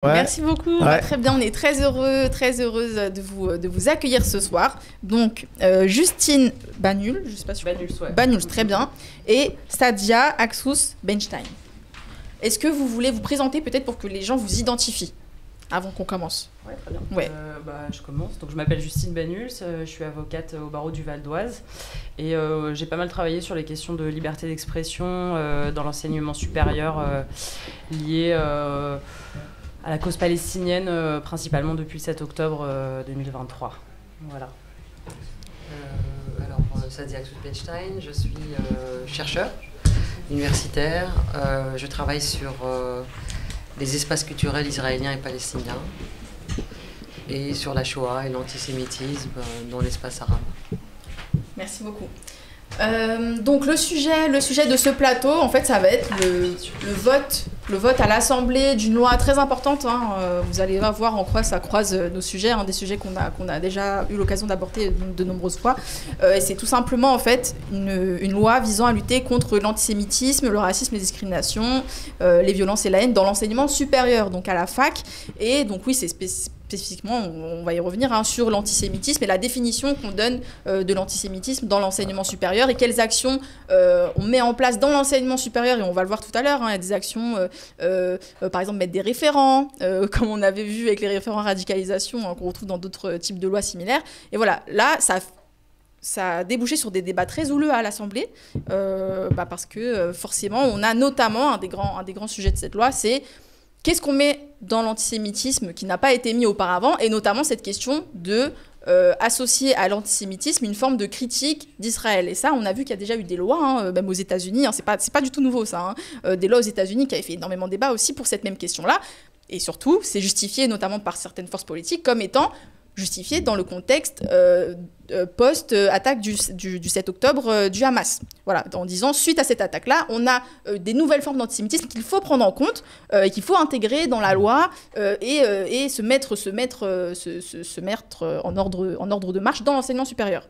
Ouais. Merci beaucoup. Ouais. Très bien, on est très heureuse de vous accueillir ce soir. Donc, Justine Banul, je sais pas si Banul, très bien, et Sadia Axous Benstein. Est-ce que vous voulez vous présenter peut-être pour que les gens vous identifient avant qu'on commence? Ouais, très bien. Ouais. Je commence. Donc, je m'appelle Justine Banuls, je suis avocate au barreau du Val d'Oise et j'ai pas mal travaillé sur les questions de liberté d'expression dans l'enseignement supérieur lié à la cause palestinienne, principalement depuis le 7 octobre 2023. Voilà. Sadia Axous Benstein, je suis chercheur universitaire. Je travaille sur les espaces culturels israéliens et palestiniens et sur la Shoah et l'antisémitisme dans l'espace arabe. Merci beaucoup. Donc le sujet de ce plateau, en fait, ça va être le vote à l'Assemblée d'une loi très importante. Vous allez voir en quoi ça croise nos sujets, des sujets qu'on a déjà eu l'occasion d'aborder de nombreuses fois. Et c'est tout simplement en fait une loi visant à lutter contre l'antisémitisme, le racisme, les discriminations, les violences et la haine dans l'enseignement supérieur, donc à la fac. Et donc oui, c'est spécifiquement, on va y revenir, sur l'antisémitisme et la définition qu'on donne de l'antisémitisme dans l'enseignement supérieur et quelles actions on met en place dans l'enseignement supérieur, et on va le voir tout à l'heure, il y a des actions, par exemple mettre des référents, comme on avait vu avec les référents radicalisation qu'on retrouve dans d'autres types de lois similaires. Et voilà, là, ça a débouché sur des débats très houleux à l'Assemblée, parce que forcément, on a notamment un des grands sujets de cette loi, c'est qu'est-ce qu'on met dans l'antisémitisme qui n'a pas été mis auparavant, et notamment cette question de associer à l'antisémitisme une forme de critique d'Israël. Et ça, on a vu qu'il y a déjà eu des lois, même aux États-Unis, c'est pas du tout nouveau ça, des lois aux États-Unis qui avaient fait énormément de débats aussi pour cette même question-là. Et surtout, c'est justifié notamment par certaines forces politiques comme étant justifié dans le contexte post-attaque du 7 octobre du Hamas. Voilà, en disant, suite à cette attaque-là, on a des nouvelles formes d'antisémitisme qu'il faut prendre en compte et qu'il faut intégrer dans la loi et se mettre en ordre de marche dans l'enseignement supérieur.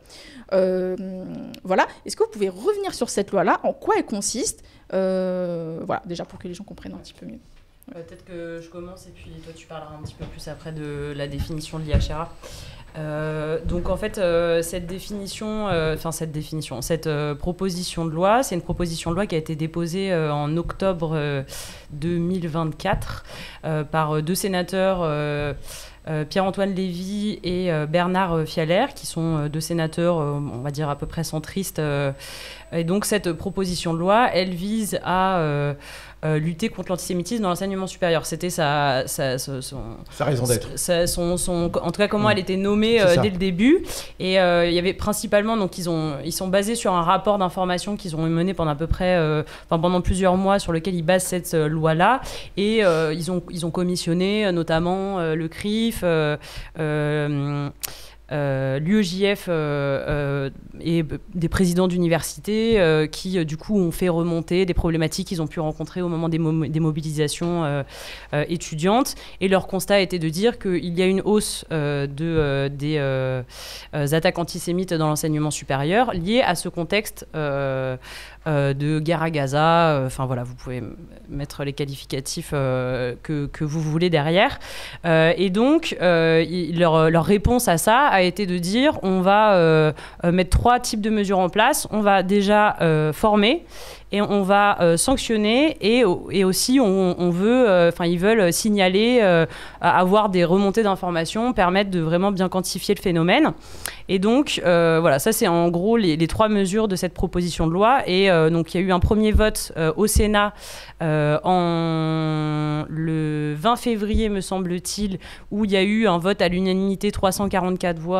Voilà. Est-ce que vous pouvez revenir sur cette loi-là, en quoi elle consiste, voilà, déjà pour que les gens comprennent un petit peu mieux. Peut-être que je commence et puis toi tu parleras un petit peu plus après de la définition de l'IHRA. Donc en fait, cette proposition de loi, c'est une proposition de loi qui a été déposée en octobre 2024 par deux sénateurs, Pierre-Antoine Lévy et Bernard Fialaire, qui sont deux sénateurs, on va dire à peu près centristes. Et donc cette proposition de loi, elle vise à lutter contre l'antisémitisme dans l'enseignement supérieur. C'était sa raison d'être. En tout cas, comment elle était nommée dès le début. Et il y avait principalement, donc ils sont basés sur un rapport d'information qu'ils ont mené pendant à peu près, pendant plusieurs mois, sur lequel ils basent cette loi-là. Et ils ont commissionné notamment le CRIF, l'UEJF et des présidents d'universités qui du coup ont fait remonter des problématiques qu'ils ont pu rencontrer au moment des mobilisations étudiantes, et leur constat était de dire qu'il y a une hausse des attaques antisémites dans l'enseignement supérieur liées à ce contexte de guerre à Gaza. Enfin voilà, vous pouvez mettre les qualificatifs que vous voulez derrière. Et donc leur réponse à ça a été de dire, on va mettre 3 types de mesures en place. On va déjà former, et on va sanctionner, et aussi on veut, ils veulent signaler, avoir des remontées d'informations, permettre de vraiment bien quantifier le phénomène. Et donc voilà, ça c'est en gros les 3 mesures de cette proposition de loi. Et donc il y a eu un premier vote au Sénat le 20 février, me semble-t-il, où il y a eu un vote à l'unanimité, 344 voix,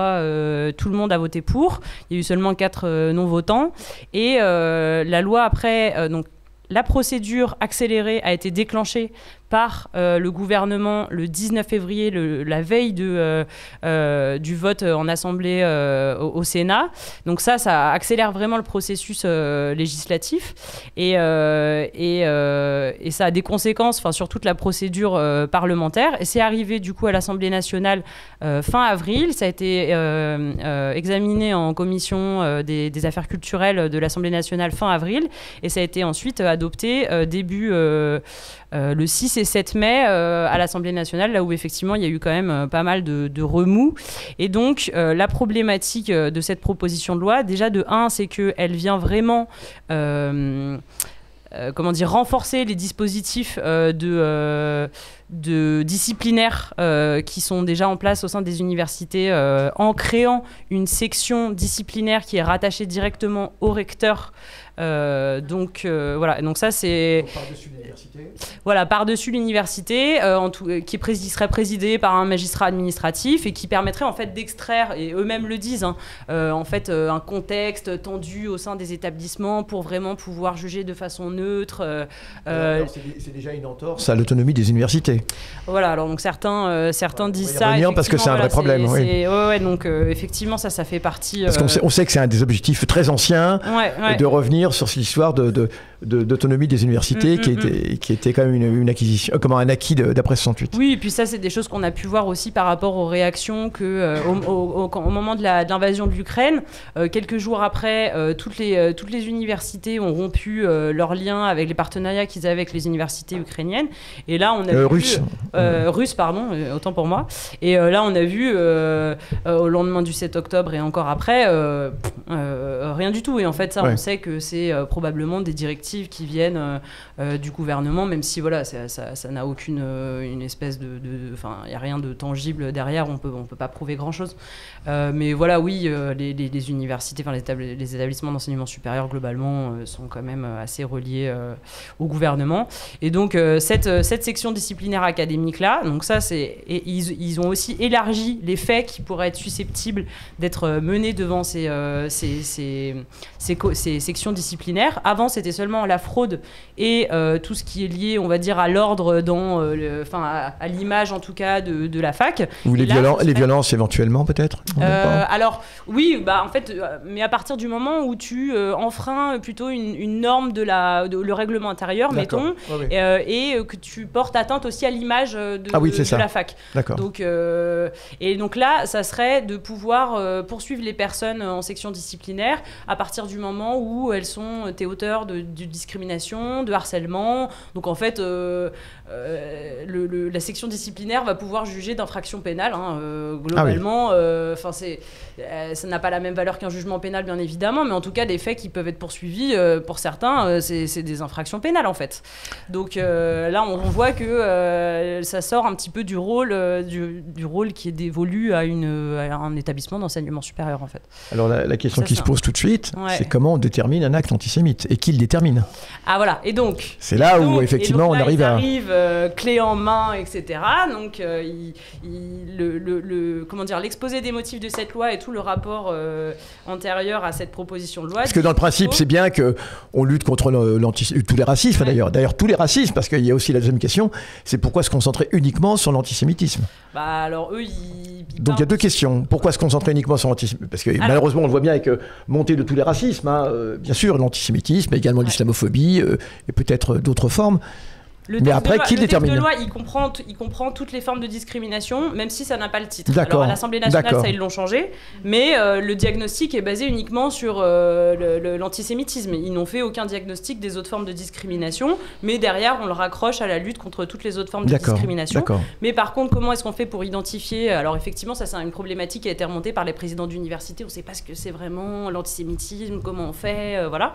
tout le monde a voté pour. Il y a eu seulement 4 non-votants. Et la loi après, donc la procédure accélérée a été déclenchée par le gouvernement le 19 février, la veille du vote en Assemblée au Sénat. Donc ça accélère vraiment le processus législatif. Et ça a des conséquences sur toute la procédure parlementaire. Et c'est arrivé du coup à l'Assemblée nationale fin avril. Ça a été examiné en commission des affaires culturelles de l'Assemblée nationale fin avril. Et ça a été ensuite adopté début le 6 et c'est 7 mai à l'Assemblée nationale, là où effectivement il y a eu quand même pas mal de remous. Et donc la problématique de cette proposition de loi, déjà de 1, c'est qu'elle vient vraiment renforcer les dispositifs de disciplinaires qui sont déjà en place au sein des universités en créant une section disciplinaire qui est rattachée directement au recteur. Donc ça c'est par-dessus l'université. Voilà, par-dessus l'université, qui serait présidée par un magistrat administratif et qui permettrait en fait d'extraire, et eux-mêmes le disent, un contexte tendu au sein des établissements pour vraiment pouvoir juger de façon neutre. C'est déjà une entorse à l'autonomie des universités. Voilà, alors donc certains disent ça. Parce que c'est un vrai problème. Donc effectivement ça fait partie. Parce qu'on sait que c'est un des objectifs très anciens de revenir sur cette histoire d'autonomie des universités qui était quand même une acquisition, un acquis d'après 68. Oui, et puis ça c'est des choses qu'on a pu voir aussi par rapport aux réactions que au moment de l'invasion de l'Ukraine, quelques jours après, toutes les universités ont rompu leurs liens avec les partenariats qu'ils avaient avec les universités ukrainiennes. Et là on a vu russes, pardon, autant pour moi. Et là on a vu au lendemain du 7 octobre et encore après rien du tout. Et en fait ça on sait que c'est probablement des directives qui viennent du gouvernement, même si voilà ça n'a aucune une espèce il n'y a rien de tangible derrière, on peut pas prouver grand chose, mais voilà, oui, les universités, les établissements d'enseignement supérieur globalement sont quand même assez reliés au gouvernement. Et donc cette section disciplinaire académique là, donc ça ils ont aussi élargi les faits qui pourraient être susceptibles d'être menés devant ces sections disciplinaires. Avant c'était seulement la fraude et tout ce qui est lié, on va dire, à l'ordre à l'image en tout cas de la fac. Ou les violences éventuellement peut-être. Alors oui, en fait, mais à partir du moment où tu enfreins plutôt une norme le règlement intérieur, mettons, et que tu portes atteinte aussi à l'image de la fac. D'accord. Donc et donc là, ça serait de pouvoir poursuivre les personnes en section disciplinaire à partir du moment où elles sont auteurs de discrimination, de harcèlement. Donc en fait, la section disciplinaire va pouvoir juger d'infraction pénale. Globalement, ça n'a pas la même valeur qu'un jugement pénal, bien évidemment, mais en tout cas, des faits qui peuvent être poursuivis, pour certains, c'est des infractions pénales, en fait. Donc là, on voit que ça sort un petit peu du rôle qui est dévolu à un établissement d'enseignement supérieur, en fait. Alors la question qui se pose tout de suite, c'est comment on détermine un acte antisémite et qui le détermine. Ah voilà, et donc... C'est là où effectivement on arrive à... clé en main, etc. Donc l'exposé des motifs de cette loi et tout le rapport antérieur à cette proposition de loi... Parce que dans le principe, c'est bien qu'on lutte contre tous les racismes, d'ailleurs tous les racismes, parce qu'il y a aussi la deuxième question, c'est pourquoi se concentrer uniquement sur l'antisémitisme. Alors eux, donc il y a deux questions. Pourquoi se concentrer uniquement sur l'antisémitisme ? Parce que malheureusement, on le voit bien avec montée de tous les racismes, bien sûr, l'antisémitisme, mais également l'islamophobie et peut-être d'autres formes. Mais après, qui détermine ? Le texte de loi, il comprend toutes les formes de discrimination, même si ça n'a pas le titre. Alors à l'Assemblée nationale, ça ils l'ont changé, mais le diagnostic est basé uniquement sur l'antisémitisme. Ils n'ont fait aucun diagnostic des autres formes de discrimination, mais derrière, on le raccroche à la lutte contre toutes les autres formes de discrimination. Mais par contre, comment est-ce qu'on fait pour identifier ? Alors effectivement, ça c'est une problématique qui a été remontée par les présidents d'université. On ne sait pas ce que c'est vraiment l'antisémitisme, comment on fait, voilà.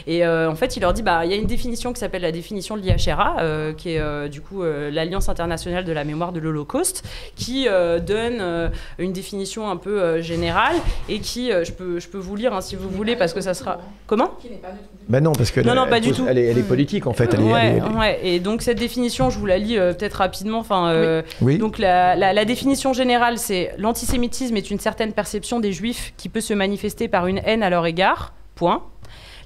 Et en fait, il leur dit, il y a une définition qui s'appelle la définition de l'IHRA, qui est du coup l'Alliance internationale de la mémoire de l'Holocauste, qui donne une définition un peu générale et qui, je peux vous lire si vous voulez, parce que ça sera... Comment ? Non, parce que pas du tout. Elle est politique en fait. Et donc cette définition, je vous la lis peut-être rapidement. Donc la définition générale, c'est: l'antisémitisme est une certaine perception des Juifs qui peut se manifester par une haine à leur égard. Point.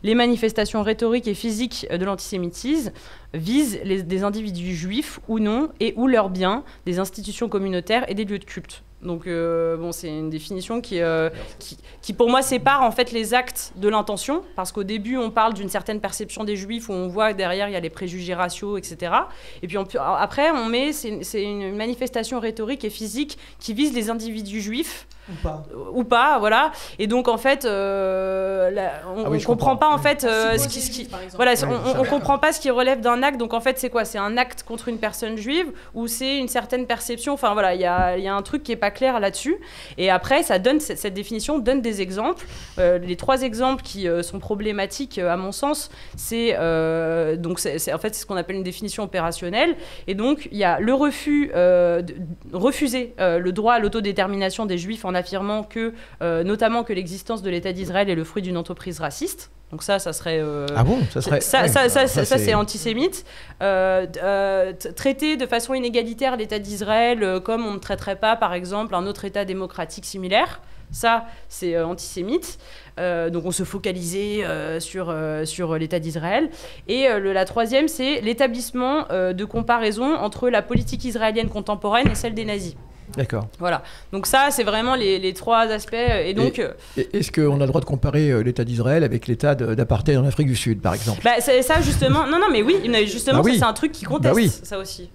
Les manifestations rhétoriques et physiques de l'antisémitisme visent des individus juifs ou non, et ou leurs biens, des institutions communautaires et des lieux de culte. Donc, bon, c'est une définition qui, pour moi, sépare en fait les actes de l'intention, parce qu'au début, on parle d'une certaine perception des Juifs, où on voit que derrière, il y a les préjugés raciaux, etc. Et puis après, c'est une manifestation rhétorique et physique qui vise les individus juifs. Ou pas, voilà. Et donc, en fait, on comprend pas, en fait, on comprend pas ce qui relève d'un acte. Donc, en fait, c'est quoi? C'est un acte contre une personne juive ou c'est une certaine perception? Enfin, voilà, il y a un truc qui est pas clair là-dessus. Et après, cette définition donne des exemples. Les 3 exemples qui sont problématiques, à mon sens, c'est en fait, c'est ce qu'on appelle une définition opérationnelle. Et donc, il y a le refus, refuser le droit à l'autodétermination des Juifs en affirmant que, notamment que l'existence de l'État d'Israël est le fruit d'une entreprise raciste. Donc ça serait... ah bon, ça serait... Ça, c'est antisémite. Traiter de façon inégalitaire l'État d'Israël comme on ne traiterait pas, par exemple, un autre État démocratique similaire. Ça, c'est antisémite. Donc on se focalisait sur l'État d'Israël. Et la 3e, c'est l'établissement de comparaison entre la politique israélienne contemporaine et celle des nazis. D'accord. Voilà. Donc ça, c'est vraiment les 3 aspects. Et donc, est-ce qu'on a le droit de comparer l'État d'Israël avec l'État d'apartheid en Afrique du Sud, par exemple? C'est ça, justement. Non, mais oui, justement, ça, c'est un truc qui conteste, ça aussi.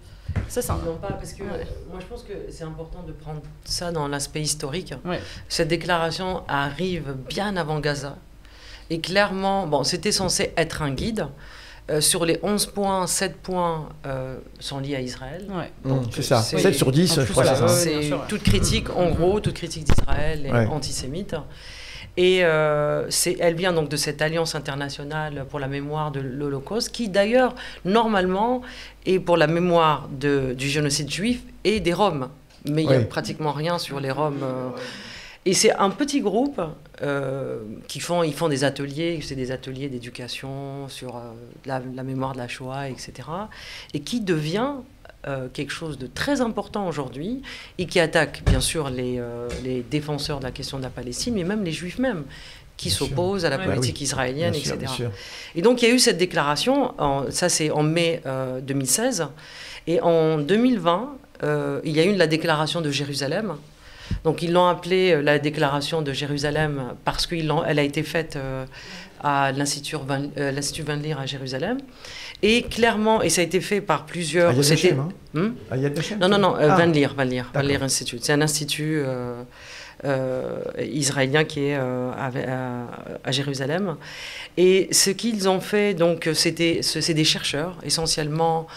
Ça, c'est non, pas parce que moi, je pense que c'est important de prendre ça dans l'aspect historique. Ouais. Cette déclaration arrive bien avant Gaza. Et clairement, bon, c'était censé être un guide. Sur les 11 points, 7 points sont liés à Israël. Ouais. Donc, c'est ça, 7 sur 10, je crois que c'est ça. C'est toute critique, en gros, toute critique d'Israël est antisémite. Et elle vient donc de cette alliance internationale pour la mémoire de l'Holocauste, qui d'ailleurs, normalement, est pour la mémoire du génocide juif et des Roms. Mais il n'y a pratiquement rien sur les Roms. Et c'est un petit groupe ils font des ateliers, c'est des ateliers d'éducation sur la mémoire de la Shoah, etc. Et qui devient quelque chose de très important aujourd'hui et qui attaque bien sûr les défenseurs de la question de la Palestine, mais même les Juifs même, qui s'opposent à la politique israélienne, etc. Et donc il y a eu cette déclaration, ça c'est en mai 2016, et en 2020, il y a eu la déclaration de Jérusalem. Donc ils l'ont appelée la déclaration de Jérusalem parce qu'elle a été faite à l'Institut Van Leer à Jérusalem. Et clairement, et ça a été fait par plusieurs... Yad Vashem, Yad Vashem, non, Van Leer Institute. C'est un institut israélien qui est à Jérusalem. Et ce qu'ils ont fait, donc, c'est des chercheurs, essentiellement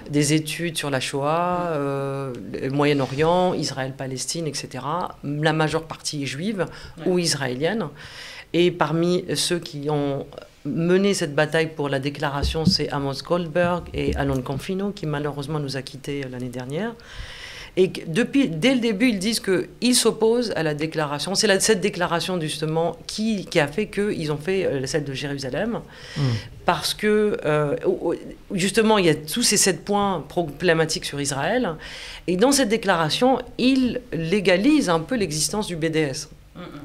des études sur la Shoah, le Moyen-Orient, Israël-Palestine, etc. La majeure partie est juive ou israélienne. Et parmi ceux qui ont mené cette bataille pour la déclaration, c'est Amos Goldberg et Alon Confino, qui malheureusement nous a quittés l'année dernière. Et dès le début, ils disent qu'ils s'opposent à la déclaration. C'est cette déclaration, justement, qui a fait qu'ils ont fait celle de Jérusalem. Parce que, justement, il y a tous ces 7 points problématiques sur Israël. Et dans cette déclaration, ils légalisent un peu l'existence du BDS,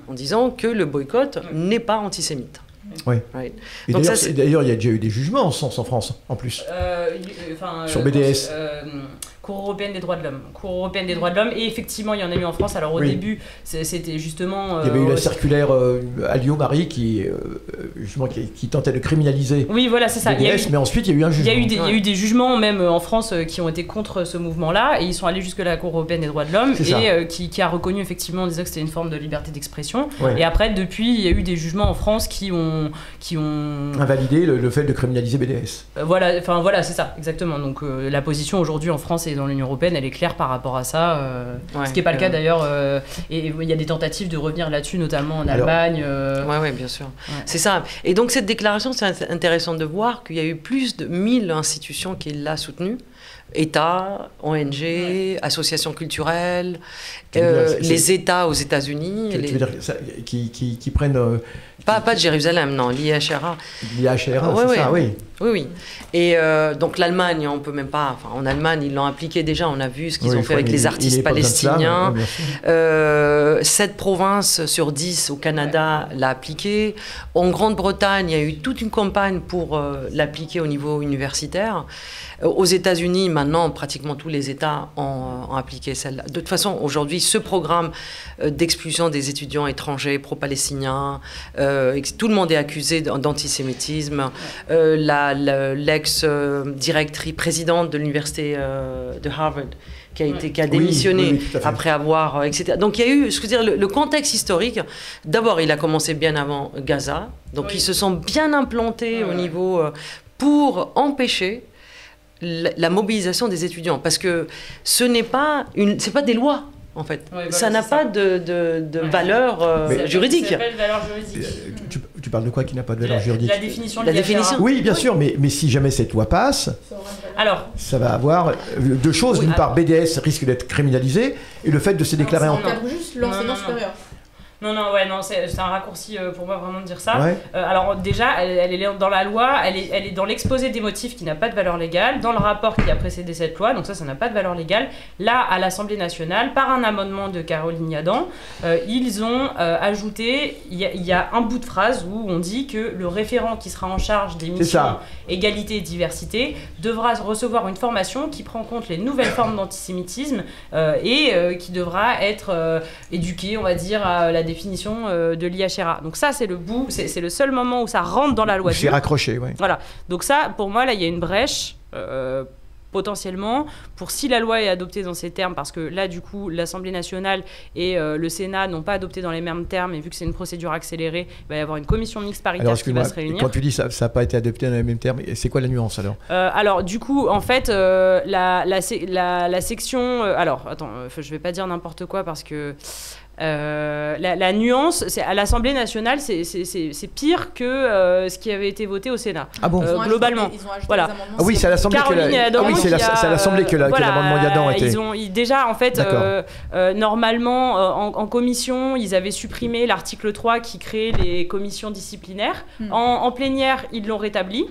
en disant que le boycott n'est pas antisémite. Oui. Et d'ailleurs, il y a déjà eu des jugements en ce sens en France, en plus. Sur BDS. Cour européenne des droits de l'homme. Cour européenne des droits de l'homme. Et effectivement, il y en a eu en France. Alors au début, c'était justement... il y avait eu la circulaire Alliot-Marie qui tentait de criminaliser c'est ça. BDS, mais ensuite il y a eu un jugement. Il y a eu des jugements même en France qui ont été contre ce mouvement-là et ils sont allés jusque la Cour européenne des droits de l'homme et qui a reconnu effectivement en disant que c'était une forme de liberté d'expression. Et après, depuis, il y a eu des jugements en France qui ont invalidé le fait de criminaliser BDS. Voilà, c'est ça, exactement. Donc la position aujourd'hui en France et dans l'Union européenne, elle est claire par rapport à ça, ce qui n'est pas le cas d'ailleurs, et il y a des tentatives de revenir là-dessus, notamment en Allemagne. Oui, bien sûr. C'est ça. Et donc cette déclaration, c'est intéressant de voir qu'il y a eu plus de 1000 institutions qui l'ont soutenue. États, ONG, associations culturelles, les États aux États-Unis. Tu veux dire qui prennent... Pas de Jérusalem, non, l'IHRA. L'IHRA, c'est ça, oui. Oui. Et donc l'Allemagne, on peut même pas... Enfin, en Allemagne, ils l'ont appliqué déjà, on a vu ce qu'ils ont fait avec les artistes palestiniens. 7 provinces sur 10 au Canada l'a appliqué. En Grande-Bretagne, il y a eu toute une campagne pour l'appliquer au niveau universitaire. Aux États-Unis, États-Unis, maintenant, pratiquement tous les États ont appliqué celle-là. De toute façon, aujourd'hui, ce programme d'expulsion des étudiants étrangers pro-palestiniens, tout le monde est accusé d'antisémitisme. L'ex-directrice présidente de l'université de Harvard, qui a démissionné après avoir, etc. Donc il y a eu, je veux dire, le contexte historique. D'abord, il a commencé bien avant Gaza. Donc ils se sont bien implantés au niveau pour empêcher la mobilisation des étudiants, parce que c'est pas des lois. En fait, ça n'a pas de valeur juridique. Ça s'appelle valeur juridique. Tu parles de quoi qui n'a pas de valeur juridique? La définition. Oui, bien sûr, mais si jamais cette loi passe, alors, ça va avoir deux choses. D'une part, BDS risque d'être criminalisé, et le fait de se déclarer en... juste l'enseignement supérieur. Non, c'est un raccourci pour moi vraiment de dire ça. Alors déjà, elle est dans la loi, elle est dans l'exposé des motifs qui n'a pas de valeur légale, dans le rapport qui a précédé cette loi, donc ça n'a pas de valeur légale. Là, à l'Assemblée nationale, par un amendement de Caroline Yadan, ils ont ajouté, il y a un bout de phrase où on dit que le référent qui sera en charge des missions égalité et diversité devra recevoir une formation qui prend en compte les nouvelles formes d'antisémitisme et qui devra être éduqué, on va dire, à la définition de l'IHRA. Donc ça, c'est le seul moment où ça rentre dans la loi. C'est raccroché, oui. Voilà. Donc ça, pour moi, là, il y a une brèche potentiellement pour si la loi est adoptée dans ces termes, parce que là, du coup, l'Assemblée nationale et le Sénat n'ont pas adopté dans les mêmes termes, et vu que c'est une procédure accélérée, il va y avoir une commission mixte paritaire qui va se réunir. Quand tu dis ça n'a pas été adopté dans les mêmes termes, c'est quoi la nuance alors? Alors, du coup, en fait, la section... alors, attends, je vais pas dire n'importe quoi parce que... la nuance, c'est à l'Assemblée nationale, c'est pire que ce qui avait été voté au Sénat. Ah bon? Globalement. Voilà. Ah oui, c'est à l'Assemblée que l'amendement Yadan a été. Déjà, en fait, normalement, en commission, ils avaient supprimé l'article 3 qui créait les commissions disciplinaires. En plénière, ils l'ont rétabli.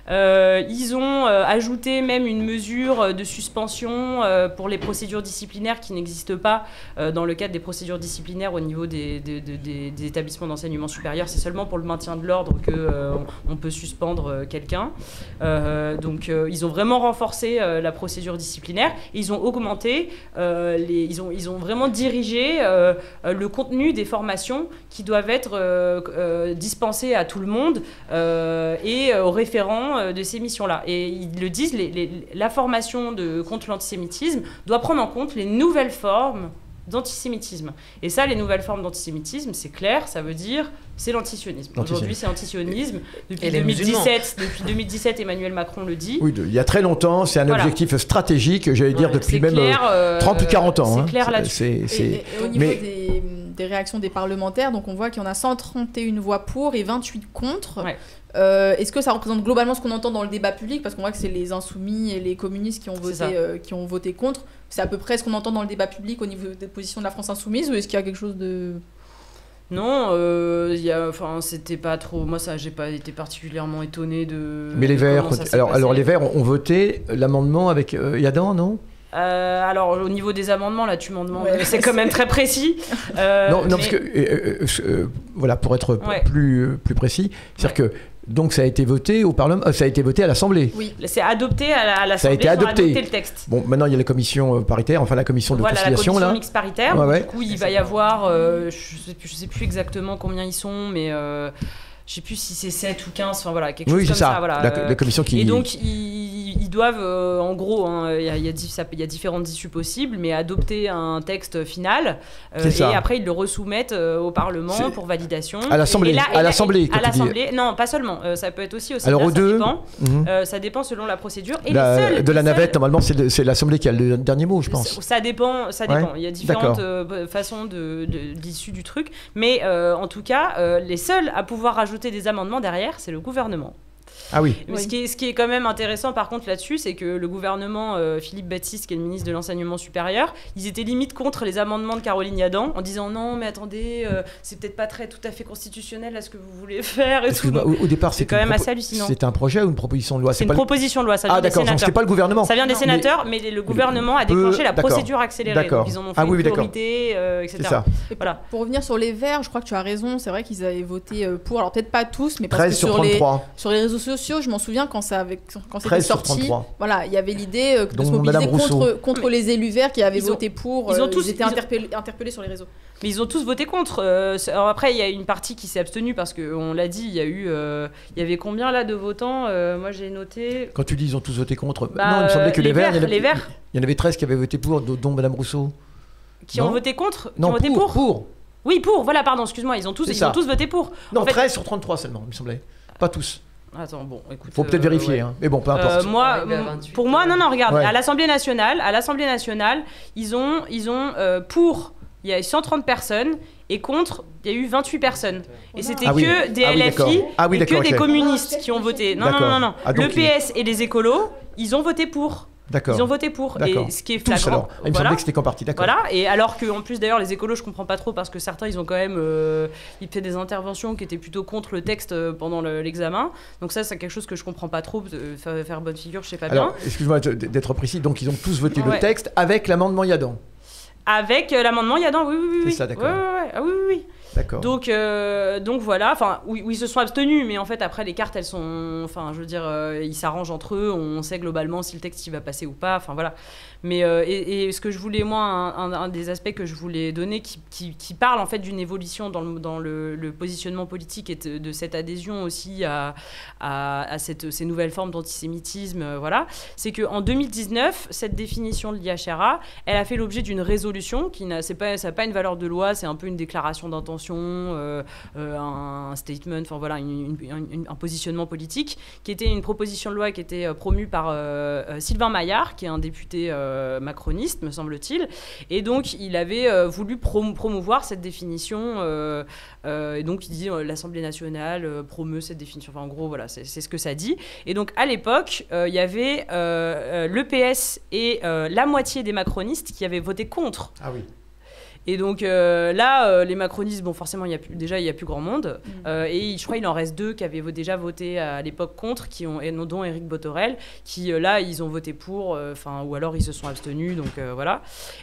Ils ont ajouté même une mesure de suspension pour les procédures disciplinaires qui n'existent pas dans le cadre des procédures disciplinaires au niveau des établissements d'enseignement supérieur. C'est seulement pour le maintien de l'ordre qu'on peut suspendre quelqu'un. Donc ils ont vraiment renforcé la procédure disciplinaire. Et ils ont augmenté, ils ont vraiment dirigé le contenu des formations qui doivent être dispensées à tout le monde et aux référents de ces missions-là. Et ils le disent, la formation contre l'antisémitisme doit prendre en compte les nouvelles formes d'antisémitisme. Et ça, les nouvelles formes d'antisémitisme, c'est clair, ça veut dire c'est l'antisionisme. Aujourd'hui, c'est l'antisionisme. Depuis 2017, Emmanuel Macron le dit. Oui, il y a très longtemps, c'est un objectif stratégique, j'allais dire, depuis même 30 ou 40 ans. C'est clair là-dessus. Et au niveau des réactions des parlementaires, donc on voit qu'il y en a 131 voix pour et 28 contre. Ouais. Est-ce que ça représente globalement ce qu'on entend dans le débat public? Parce qu'on voit que c'est les insoumis et les communistes qui ont voté contre. C'est à peu près ce qu'on entend dans le débat public au niveau des positions de la France insoumise, ou est-ce qu'il y a quelque chose de... Non, c'était pas trop... Moi, j'ai pas été particulièrement étonnée de... Mais les Verts, les Verts ont voté l'amendement avec Yadan, non? Alors au niveau des amendements, là tu m'en demandes, c'est quand même très précis. Non, parce que voilà, pour être plus précis, c'est-à-dire que donc ça a été voté au Parlement, ça a été voté à l'Assemblée. Oui, c'est adopté à l'Assemblée. Ça a été adopté. Le texte. Bon, maintenant il y a la commission paritaire, enfin la commission de conciliation la commission là. mixte paritaire. Du coup, il va y avoir, je sais plus exactement combien ils sont, mais je sais plus si c'est 7 ou 15, enfin voilà, quelque chose comme ça. Voilà. La commission qui... Et donc, ils doivent, en gros, il y a différentes issues possibles, mais adopter un texte final, et après, ils le resoumettent au Parlement pour validation. À l'Assemblée, non, pas seulement, ça peut être aussi au Sénat, alors, ça dépend selon la procédure. Et de la navette, normalement, c'est l'Assemblée qui a le dernier mot, je pense. Ça dépend. Il y a différentes façons d'issue du truc, mais en tout cas, les seuls à pouvoir rajouter des amendements derrière, c'est le gouvernement. Ah oui. Mais ce qui est quand même intéressant par contre là-dessus, c'est que le gouvernement, Philippe Baptiste, qui est le ministre de l'Enseignement supérieur, ils étaient limite contre les amendements de Caroline Yadan, en disant non mais attendez, c'est peut-être pas tout à fait constitutionnel à ce que vous voulez faire et tout. Au départ, c'est quand même assez hallucinant. C'est un projet ou une proposition de loi? C'est une proposition de loi, ça vient des sénateurs. Ah d'accord, c'est pas le gouvernement. Ça vient des sénateurs, mais le gouvernement a déclenché la procédure accélérée. Donc ils en ont fait une priorité, etc. C'est ça. Voilà. Pour revenir sur les Verts, je crois que tu as raison, c'est vrai qu'ils avaient voté pour, alors peut-être pas tous, mais parce 13 que sur les réseaux sociaux, sociaux, je m'en souviens quand c'était 13 sur sorti. 33. Voilà, il y avait l'idée de se Dont mobiliser Madame Rousseau. contre les élus verts qui avaient voté pour. Ils étaient interpellés sur les réseaux. Mais ils ont tous voté contre. Alors après, il y a une partie qui s'est abstenue parce qu'on l'a dit, il y avait combien là de votants moi j'ai noté. Quand tu dis ils ont tous voté contre, non, il me semblait que les Verts, il y en avait 13 qui avaient voté pour, dont Madame Rousseau. Qui ont voté contre? Non, qui ont voté pour. Oui, pour, voilà, pardon, excuse-moi, ils ont tous voté pour. Non, en fait... 13 sur 33 seulement, il me semblait. Pas tous. Attends, bon, écoute. Faut peut-être vérifier, hein. Mais bon, peu importe. Pour moi, non, regarde, à l'Assemblée nationale, ils ont pour, il y a 130 personnes, et contre, il y a eu 28 personnes. Et c'était que des LFI et que des communistes qui ont voté. Non. Le PS et les écolos, ils ont voté pour. D'accord. Ils ont voté pour. D'accord. Et ce qui est flagrant. Tous alors. Il me semblait que c'était qu'en partie, d'accord. Voilà. Et alors qu'en plus, d'ailleurs, les écolos, je comprends pas trop parce que certains, ils ont quand même ils fait des interventions qui étaient plutôt contre le texte pendant l'examen. Donc ça, c'est quelque chose que je comprends pas trop. Faire bonne figure, je sais pas bien. Alors, excuse-moi d'être précis. Donc, ils ont tous voté le texte avec l'amendement Yadan. Avec l'amendement Yadan, oui. C'est ça, d'accord. Ouais. Ah oui. D'accord. Donc voilà, enfin, oui, ils se sont abstenus, mais en fait, après, les cartes, elles sont... Enfin, je veux dire, ils s'arrangent entre eux, on sait globalement si le texte, il va passer ou pas, enfin, voilà. Mais, et ce que je voulais, moi, un des aspects que je voulais donner, qui parle, en fait, d'une évolution dans le positionnement politique et de cette adhésion aussi à ces nouvelles formes d'antisémitisme, voilà, c'est qu'en 2019, cette définition de l'IHRA, elle a fait l'objet d'une résolution ça n'a pas une valeur de loi, c'est un peu une déclaration d'intention, un statement, enfin voilà, un positionnement politique, qui était une proposition de loi qui était promue par Sylvain Maillard, qui est un député macroniste, me semble-t-il, et donc il avait voulu promouvoir cette définition, et donc il dit l'Assemblée nationale promeut cette définition, enfin en gros voilà, c'est ce que ça dit. Et donc à l'époque, il y avait le PS et la moitié des macronistes qui avaient voté contre. Ah oui. Et donc là, les macronistes, bon, forcément, il n'y a plus grand monde. Et je crois qu'il en reste 2 qui avaient déjà voté à l'époque contre, dont Éric Bothorel, qui là, ils ont voté pour, ou alors ils se sont abstenus, donc voilà.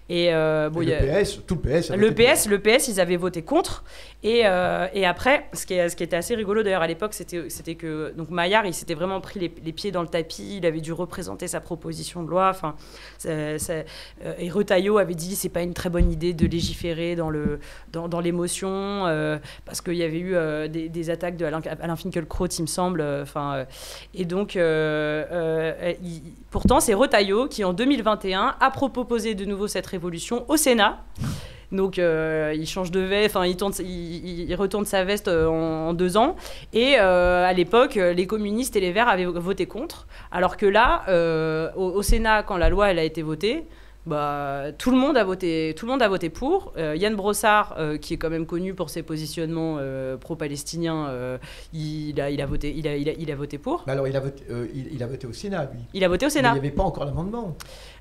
Et bon, le PS, ils avaient voté contre. Et après, ce qui était assez rigolo d'ailleurs à l'époque, c'était que donc Maillard, il s'était vraiment pris les pieds dans le tapis, il avait dû représenter sa proposition de loi. Et Retailleau avait dit c'est pas une très bonne idée de légiférer dans l'émotion, parce qu'il y avait eu des attaques de Alain Finkielkraut, il me semble. Et donc, pourtant, c'est Retailleau qui, en 2021, a proposé de nouveau cette révolution au Sénat. Donc il change de veste, il retourne sa veste en 2 ans. Et à l'époque, les communistes et les Verts avaient voté contre. Alors que là, au Sénat, quand la loi elle a été votée, tout le monde a voté pour. Yann Brossard, qui est quand même connu pour ses positionnements pro-palestiniens, il a voté pour. Alors il a voté au Sénat, lui. Il a voté au Sénat. Mais il n'y avait pas encore l'amendement.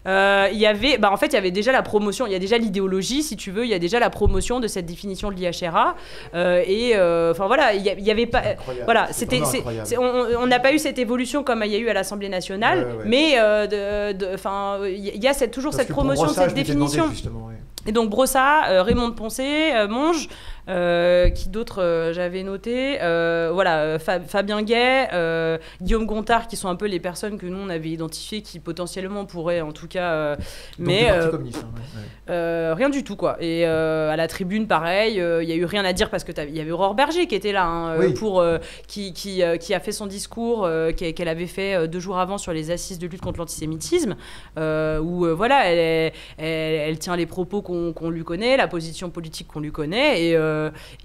En fait, il y avait déjà la promotion, il y a déjà l'idéologie, si tu veux, il y a déjà la promotion de cette définition de l'IHRA. Voilà, il y avait pas. Voilà, on n'a pas eu cette évolution comme il y a eu à l'Assemblée nationale, mais il y a toujours cette promotion de cette définition. Et donc Brossat, Raymond de Poncé, Monge, qui d'autres j'avais noté, Fabien Gay, Guillaume Gontard, qui sont un peu les personnes que nous on avait identifiées qui potentiellement pourraient en tout cas, mais rien du tout quoi. Et à la tribune pareil, il y a eu rien à dire parce que il y avait Aurore Berger qui était là qui a fait son discours qu'elle avait fait 2 jours avant sur les assises de lutte contre l'antisémitisme, où elle tient les propos qu'on lui connaît, la position politique qu'on lui connaît,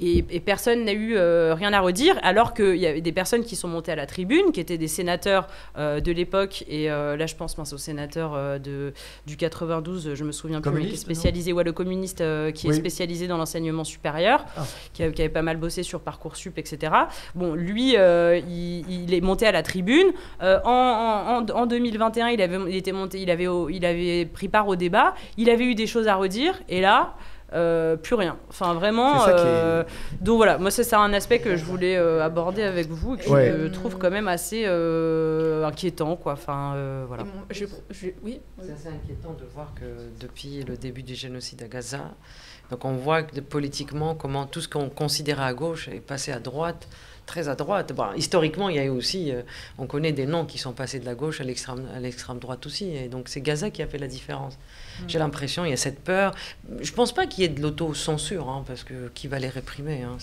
et personne n'a eu rien à redire, alors qu'il y avait des personnes qui sont montées à la tribune, qui étaient des sénateurs de l'époque, et là je pense aux sénateurs du 92, je me souviens plus, qui est spécialisé, le communiste qui est spécialisé dans l'enseignement supérieur, qui avait pas mal bossé sur Parcoursup, etc. Bon, lui, il est monté à la tribune. En 2021, il avait pris part au débat, il avait eu des choses à redire, et là, plus rien. Enfin, vraiment. Donc voilà, moi, c'est ça un aspect que je voulais aborder avec vous, que je trouve quand même assez inquiétant, quoi. Enfin, voilà. Oui. C'est assez inquiétant de voir que depuis le début du génocide à Gaza, donc on voit que politiquement comment tout ce qu'on considérait à gauche est passé à droite très à droite. Bon, historiquement, il y a eu aussi, on connaît des noms qui sont passés de la gauche à l'extrême droite aussi. Et donc c'est Gaza qui a fait la différence. J'ai l'impression, il y a cette peur. Je ne pense pas qu'il y ait de l'autocensure, hein, parce que qui va les réprimer, hein,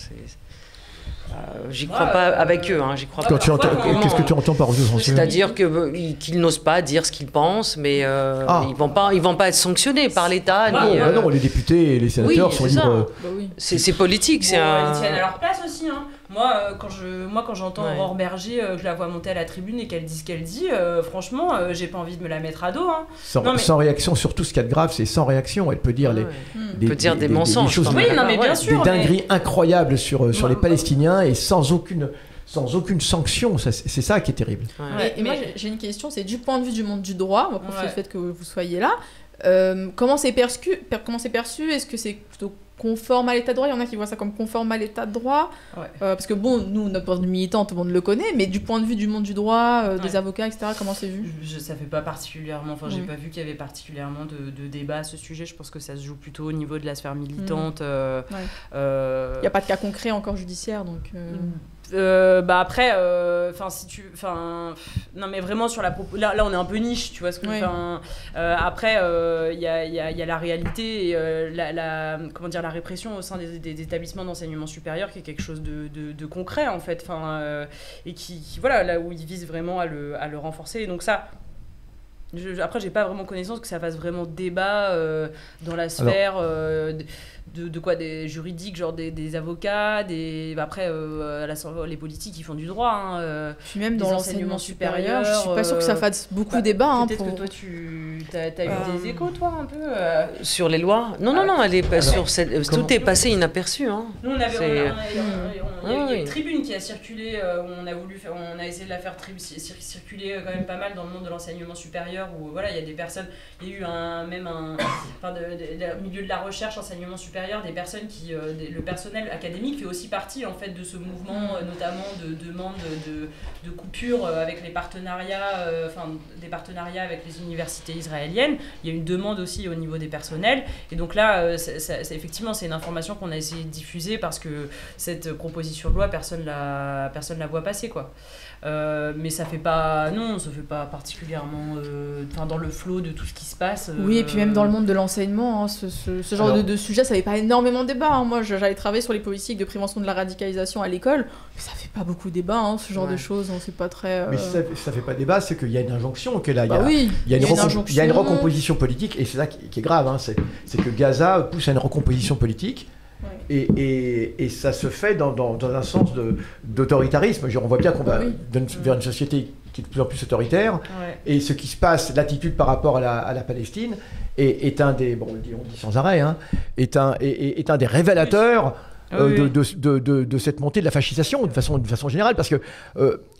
j'y crois pas avec eux, hein, j'y crois pas. Qu'est-ce que tu entends par autocensure? C'est-à-dire qu'ils n'osent pas dire ce qu'ils pensent, mais ils vont pas être sanctionnés par l'État. Non, les députés et les sénateurs sont libres. C'est politique. Ils tiennent à leur place aussi. Hein. Moi, quand j'entends Aurore Berger, je la vois monter à la tribune et qu'elle dit ce qu'elle dit, franchement, j'ai pas envie de me la mettre à dos. Hein. Sans réaction, surtout ce qu'il y a de grave, c'est sans réaction. Elle peut dire des mensonges. Des choses, bien sûr, des dingueries incroyables sur les Palestiniens et sans aucune sanction. C'est ça qui est terrible. Et moi, j'ai une question, c'est du point de vue du monde du droit, on va profiter du fait que vous soyez là. Comment c'est perçu? Est-ce que c'est plutôt conforme à l'état de droit? Il y en a qui voient ça comme conforme à l'état de droit. Parce que bon, nous, notre point de vue militant, tout le monde le connaît, mais du point de vue du monde du droit, des avocats, etc., comment c'est vu? Ça fait pas particulièrement, j'ai pas vu qu'il y avait particulièrement de débat à ce sujet. Je pense que ça se joue plutôt au niveau de la sphère militante. Il n'y a pas de cas concret encore judiciaire, donc... après, non mais vraiment sur là on est un peu niche, tu vois ce que après il y a la réalité et la répression au sein des établissements d'enseignement supérieur qui est quelque chose de concret en fait, et qui voilà, là où ils visent vraiment à le renforcer. Et donc ça, après j'ai pas vraiment connaissance que ça fasse vraiment débat dans la sphère. De quoi, des juridiques, genre des avocats, après les politiques qui font du droit. Hein, puis même dans l'enseignement supérieur, je suis pas sûre que ça fasse beaucoup débat. Peut-être que toi t'as eu des échos, toi, un peu sur les lois. Non, elle est pas sur tout est passé inaperçu. Hein. Nous il y a une tribune qui a circulé, on a essayé de la faire circuler quand même pas mal dans le monde de l'enseignement supérieur, où voilà, il y a des personnes, il y a eu au milieu de la recherche, enseignement supérieur, des personnes le personnel académique fait aussi partie en fait de ce mouvement, notamment de demande de coupure avec les partenariats, des partenariats avec les universités israéliennes. Il y a une demande aussi au niveau des personnels, et donc là, effectivement, c'est une information qu'on a essayé de diffuser parce que cette proposition de loi, personne la voit passer, quoi. Mais ça fait pas particulièrement dans le flot de tout ce qui se passe. Oui, et puis même dans le monde de l'enseignement, hein, ce genre de sujet, ça fait pas énormément de débat. Hein. Moi, j'avais travaillé sur les politiques de prévention de la radicalisation à l'école, mais ça fait pas beaucoup de débat, hein, ce genre de choses. On sait pas très. Mais ça fait pas débat, c'est qu'il y a une injonction qui est là. Il y a une recomposition politique, et c'est ça qui est grave. Hein, c'est que Gaza pousse à une recomposition politique. Et ça se fait dans un sens d'autoritarisme. On voit bien qu'on va vers une société qui est de plus en plus autoritaire. Et ce qui se passe, l'attitude par rapport à la Palestine, est un des, on le dit sans arrêt, hein, est un des révélateurs de cette montée de la fascisation de façon générale. Parce qu'il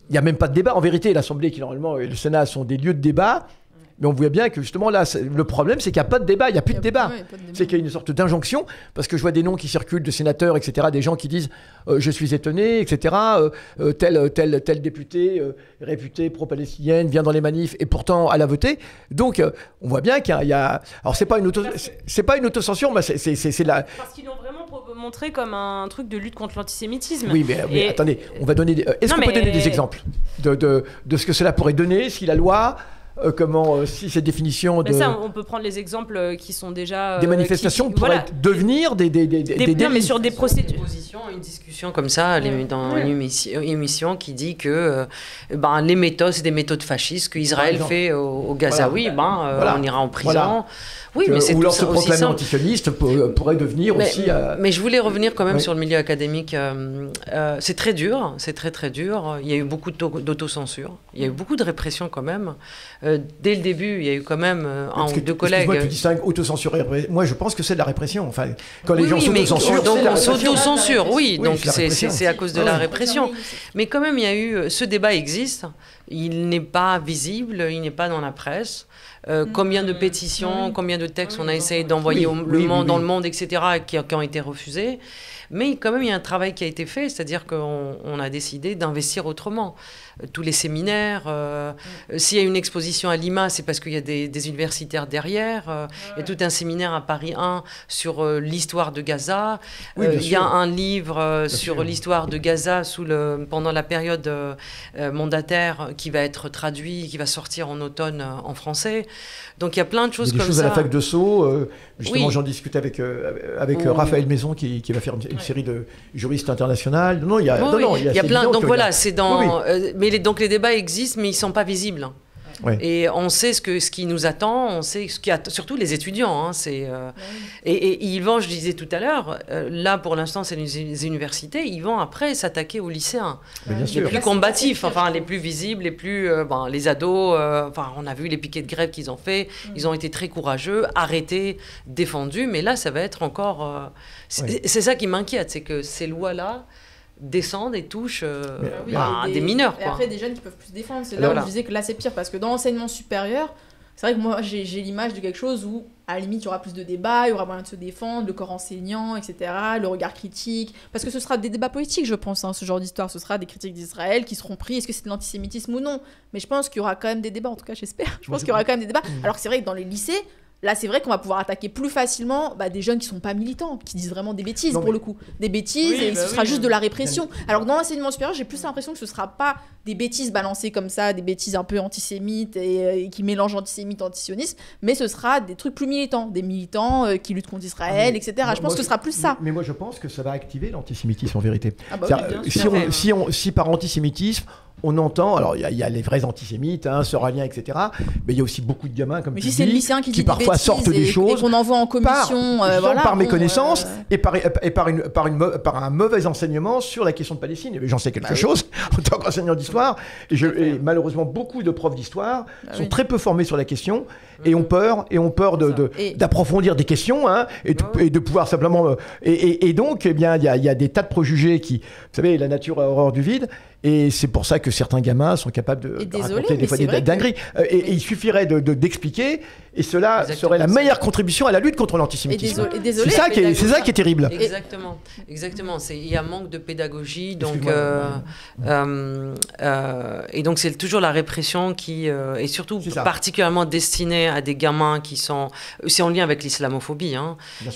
n'y a même pas de débat. En vérité, l'Assemblée et le Sénat sont des lieux de débat. Mais on voit bien que justement là, le problème, c'est qu'il n'y a pas de débat, il n'y a plus de débat. C'est qu'il y a une sorte d'injonction, parce que je vois des noms qui circulent de sénateurs, etc., des gens qui disent je suis étonné, etc., tel député réputé pro-palestinienne vient dans les manifs et pourtant elle a voté. Donc on voit bien qu'il y a... Alors c'est pas une autocensure, mais c'est la... Parce qu'ils l'ont vraiment montré comme un truc de lutte contre l'antisémitisme. Oui, mais attendez, on va donner... Est-ce qu'on peut donner des exemples de ce que cela pourrait donner si la loi... si cette définition de... Ça, on peut prendre les exemples qui sont déjà... des manifestations pourraient devenir des non, mais sur des procédures. Une discussion comme ça dans une émission qui dit que les méthodes, c'est des méthodes fascistes qu'Israël fait au Gazaouis, on ira en prison. Voilà. Oui, mais c'est ou alors se proclamer antisioniste pourrait devenir aussi... Mais je voulais revenir quand même sur le milieu académique. C'est très dur, c'est très très dur. Il y a eu beaucoup d'autocensure, il y a eu beaucoup de répression quand même. Dès le début, il y a eu quand même un ou deux collègues... Excuse-moi, tu distingues autocensure et répression. Moi, je pense que c'est de la répression. Enfin, quand les gens s'autocensurent... Donc on s'autocensure, oui, donc c'est à cause de la répression. Mais quand même, il y a eu... Ce débat existe. il n'est pas visible, il n'est pas dans la presse. Combien de pétitions, combien de textes on a essayé d'envoyer dans le monde, etc., qui ont été refusés. Mais quand même, il y a un travail qui a été fait, c'est-à-dire qu'on a décidé d'investir autrement. Tous les séminaires, s'il y a une exposition à Lima, c'est parce qu'il y a des universitaires derrière. Il y a tout un séminaire à Paris 1 sur l'histoire de Gaza. Il y a un livre sur l'histoire de Gaza pendant la période mandataire qui va être traduit, qui va sortir en automne en français. Donc il y a plein de choses comme ça. Il y a des choses à la fac de Sceaux. Justement, j'en discute avec Raphaël Maison qui va faire une série de juristes internationales. Non, il y a plein. Donc voilà, c'est dans. Mais donc les débats existent, mais ils sont pas visibles. Ouais. Et on sait ce qui nous attend, on sait ce qu'il y a, surtout les étudiants. Hein, et Yvan, je disais tout à l'heure, là pour l'instant c'est les universités, ils vont après s'attaquer aux lycéens. Les plus combatifs, enfin les plus visibles, les plus les ados. On a vu les piquets de grève qu'ils ont fait, ils ont été très courageux, arrêtés, défendus, mais là ça va être encore. C'est ça qui m'inquiète, c'est que ces lois-là descendent et touchent des mineurs. Et après, des jeunes qui peuvent plus se défendre. C'est là où je disais que là, c'est pire. Parce que dans l'enseignement supérieur, c'est vrai que moi, j'ai l'image de quelque chose où, à la limite, il y aura plus de débats, il y aura moyen de se défendre, le corps enseignant, etc., le regard critique. Parce que ce sera des débats politiques, je pense, ce genre d'histoire. Ce sera des critiques d'Israël qui seront pris. Est-ce que c'est de l'antisémitisme ou non? Mais je pense qu'il y aura quand même des débats. En tout cas, j'espère. Je pense qu'il y aura quand même des débats. Alors que c'est vrai que dans les lycées, là, c'est vrai qu'on va pouvoir attaquer plus facilement des jeunes qui sont pas militants, qui disent vraiment des bêtises pour le coup. Des bêtises, et ce sera juste de la répression. Alors que dans l'enseignement supérieur, j'ai plus l'impression que ce sera pas des bêtises balancées comme ça, des bêtises un peu antisémites et qui mélangent antisémite et antisionisme, mais ce sera des trucs plus militants, des militants qui luttent contre Israël, etc. Je pense que ce sera plus ça. Mais moi, je pense que ça va activer l'antisémitisme en vérité. Si par antisémitisme, on entend, alors il y a les vrais antisémites, Soralien, etc. Mais il y a aussi beaucoup de gamins comme tu dis, qui parfois sortent des choses et qu'on envoie en commission, par méconnaissance et par un mauvais enseignement sur la question de Palestine. J'en sais quelque chose en tant qu'enseignant d'histoire. Et malheureusement, beaucoup de profs d'histoire sont très peu formés sur la question et ont peur d'approfondir des questions et de pouvoir simplement. Et donc, eh bien, il y a des tas de préjugés qui, vous savez, la nature a horreur du vide. Et c'est pour ça que certains gamins sont capables de raconter des fois des dingueries. Et il suffirait d'expliquer, et cela serait la meilleure contribution à la lutte contre l'antisémitisme. C'est ça qui est terrible. Exactement. Il y a un manque de pédagogie, donc et donc c'est toujours la répression qui est surtout particulièrement destinée à des gamins qui sont, c'est en lien avec l'islamophobie,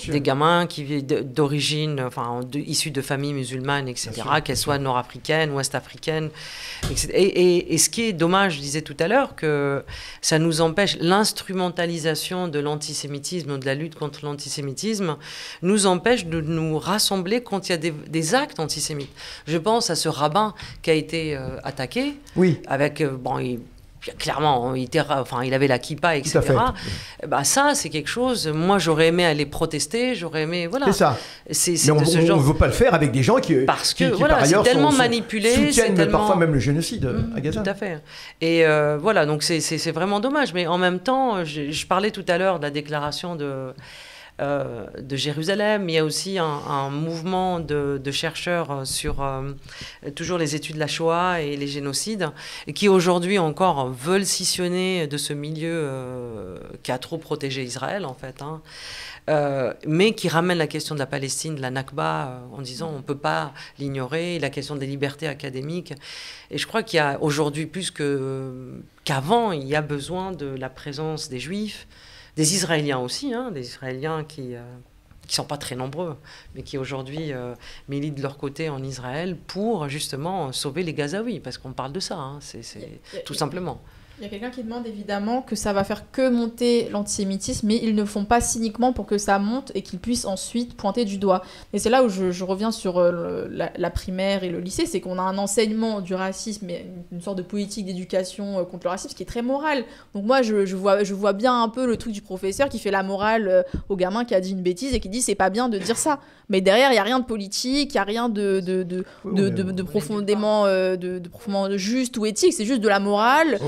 des gamins qui d'origine, issus de familles musulmanes, etc., qu'elles soient nord-africaines, ouest-africaines. Et ce qui est dommage, je disais tout à l'heure, que ça nous empêche, l'instrumentalisation de l'antisémitisme ou de la lutte contre l'antisémitisme nous empêche de nous rassembler quand il y a des actes antisémites. Je pense à ce rabbin qui a été attaqué, avec... clairement, il avait la kippa, etc. Ça, c'est quelque chose. Moi, j'aurais aimé aller protester, j'aurais aimé. Voilà. C'est ça. Mais on ne veut pas le faire avec des gens qui par ailleurs, c'est tellement manipulé. Soutiennent parfois même le génocide à Gaza. Tout à fait. Et donc c'est vraiment dommage. Mais en même temps, je parlais tout à l'heure de la déclaration de Jérusalem. Il y a aussi un mouvement de chercheurs sur toujours les études de la Shoah et les génocides, et qui aujourd'hui encore veulent scissionner de ce milieu qui a trop protégé Israël en fait, mais qui ramène la question de la Palestine, de la Nakba, en disant on ne peut pas l'ignorer, la question des libertés académiques. Et je crois qu'il y a aujourd'hui plus qu'avant, il y a besoin de la présence des Juifs, des Israéliens aussi, des Israéliens qui sont pas très nombreux, mais qui aujourd'hui militent de leur côté en Israël pour justement sauver les Gazaouis, parce qu'on parle de ça, tout simplement. Il y a quelqu'un qui demande évidemment que ça va faire que monter l'antisémitisme, mais ils ne font pas cyniquement pour que ça monte et qu'ils puissent ensuite pointer du doigt. Et c'est là où je reviens sur la primaire et le lycée, c'est qu'on a un enseignement du racisme et une sorte de politique d'éducation contre le racisme qui est très morale. Donc moi, je vois bien un peu le truc du professeur qui fait la morale au gamin qui a dit une bêtise et qui dit c'est pas bien de dire ça. Mais derrière, il n'y a rien de politique, il n'y a rien de profondément juste ou éthique, c'est juste de la morale.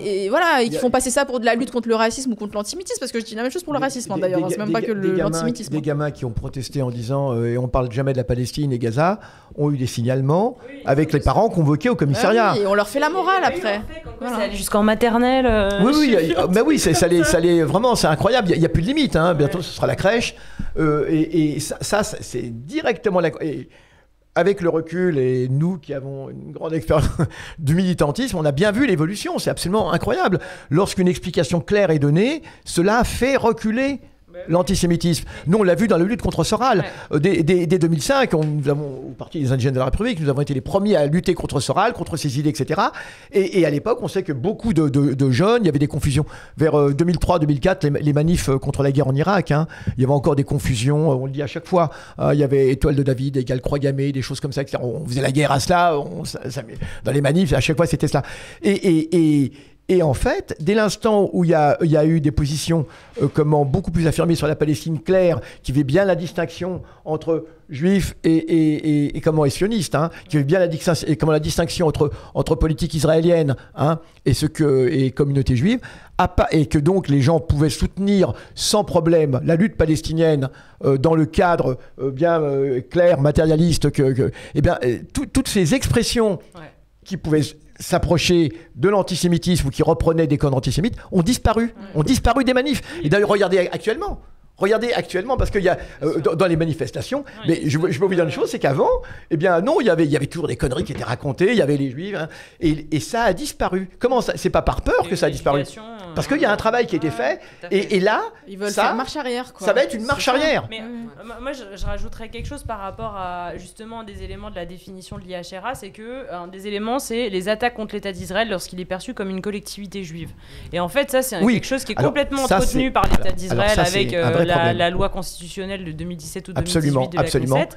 et voilà, et qui font passer ça pour de la lutte contre le racisme ou contre l'antisémitisme, parce que je dis la même chose pour le racisme d'ailleurs, c'est même pas que l'antisémitisme. Des gamins qui ont protesté en disant et on parle jamais de la Palestine et Gaza ont eu des signalements avec les parents convoqués au commissariat. Et on leur fait la morale après. Voilà. Ça allait jusqu'en maternelle. Ça allait vraiment, c'est incroyable. Il n'y a plus de limite. Hein. Bientôt, ce sera la crèche. Et ça, c'est directement avec le recul et nous qui avons une grande expérience du militantisme, on a bien vu l'évolution. C'est absolument incroyable. Lorsqu'une explication claire est donnée, cela fait reculer l'antisémitisme. Nous, on l'a vu dans la lutte contre Soral. Dès 2005, nous avons, au Parti des Indigènes de la République, nous avons été les premiers à lutter contre Soral, contre ses idées, etc. Et à l'époque, on sait que beaucoup de jeunes, il y avait des confusions. Vers 2003-2004, les manifs contre la guerre en Irak, hein, il y avait encore des confusions, on le dit à chaque fois. Il y avait Étoile de David, égale Croix gammée, des choses comme ça. On faisait la guerre à cela. Dans les manifs, à chaque fois, c'était cela. Et en fait, dès l'instant où il y a eu des positions beaucoup plus affirmées sur la Palestine claire, qui fait bien la distinction entre juifs et sionistes, hein, qui fait bien la distinction entre politique israélienne, hein, et communauté juive, et que donc les gens pouvaient soutenir sans problème la lutte palestinienne dans le cadre bien clair, matérialiste, toutes ces expressions qui pouvaient s'approcher de l'antisémitisme ou qui reprenaient des codes antisémites ont disparu des manifs. Et d'ailleurs, regardez actuellement, parce qu'il y a dans les manifestations, mais je peux vous dire une chose, c'est qu'avant, non, il y avait toujours des conneries qui étaient racontées, il y avait les juifs, hein, et ça a disparu. Comment ça? C'est pas par peur que ça a disparu, parce qu'il y a un travail qui a été fait, et là, ils veulent faire marche arrière, quoi. Ça va être une marche arrière. Mais moi, je rajouterais quelque chose par rapport à justement des éléments de la définition de l'IHRA, c'est que un des éléments, c'est les attaques contre l'État d'Israël lorsqu'il est perçu comme une collectivité juive. Et en fait, ça, c'est quelque chose qui est complètement entretenu par l'État d'Israël avec la loi constitutionnelle de 2017 ou 2018 de la Knesset,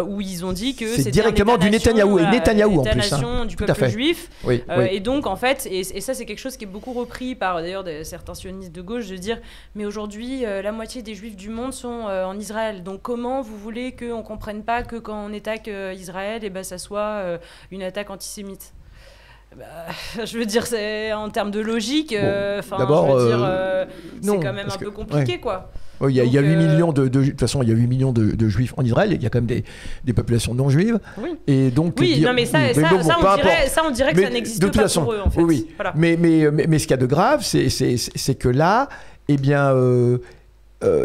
où ils ont dit que c'est directement du Netanyahou, et Netanyahou en plus, État-nation du peuple juif. Et donc, en fait, et ça, c'est quelque chose qui est beaucoup repris par d'ailleurs certains sionistes de gauche, de dire mais aujourd'hui, la moitié des juifs du monde sont en Israël. Donc, comment vous voulez qu'on comprenne pas que quand on attaque Israël, ça soit une attaque antisémite? Je veux dire, c'est en termes de logique, d'abord, c'est quand même un peu compliqué, quoi. Il y a 8 millions de toute façon, il y a 8 millions de juifs en Israël. Il y a quand même des populations non juives. Oui. Et donc, on dirait que ça n'existe pas pour eux, en fait. Oui. Voilà. Mais ce qu'il y a de grave, c'est que là,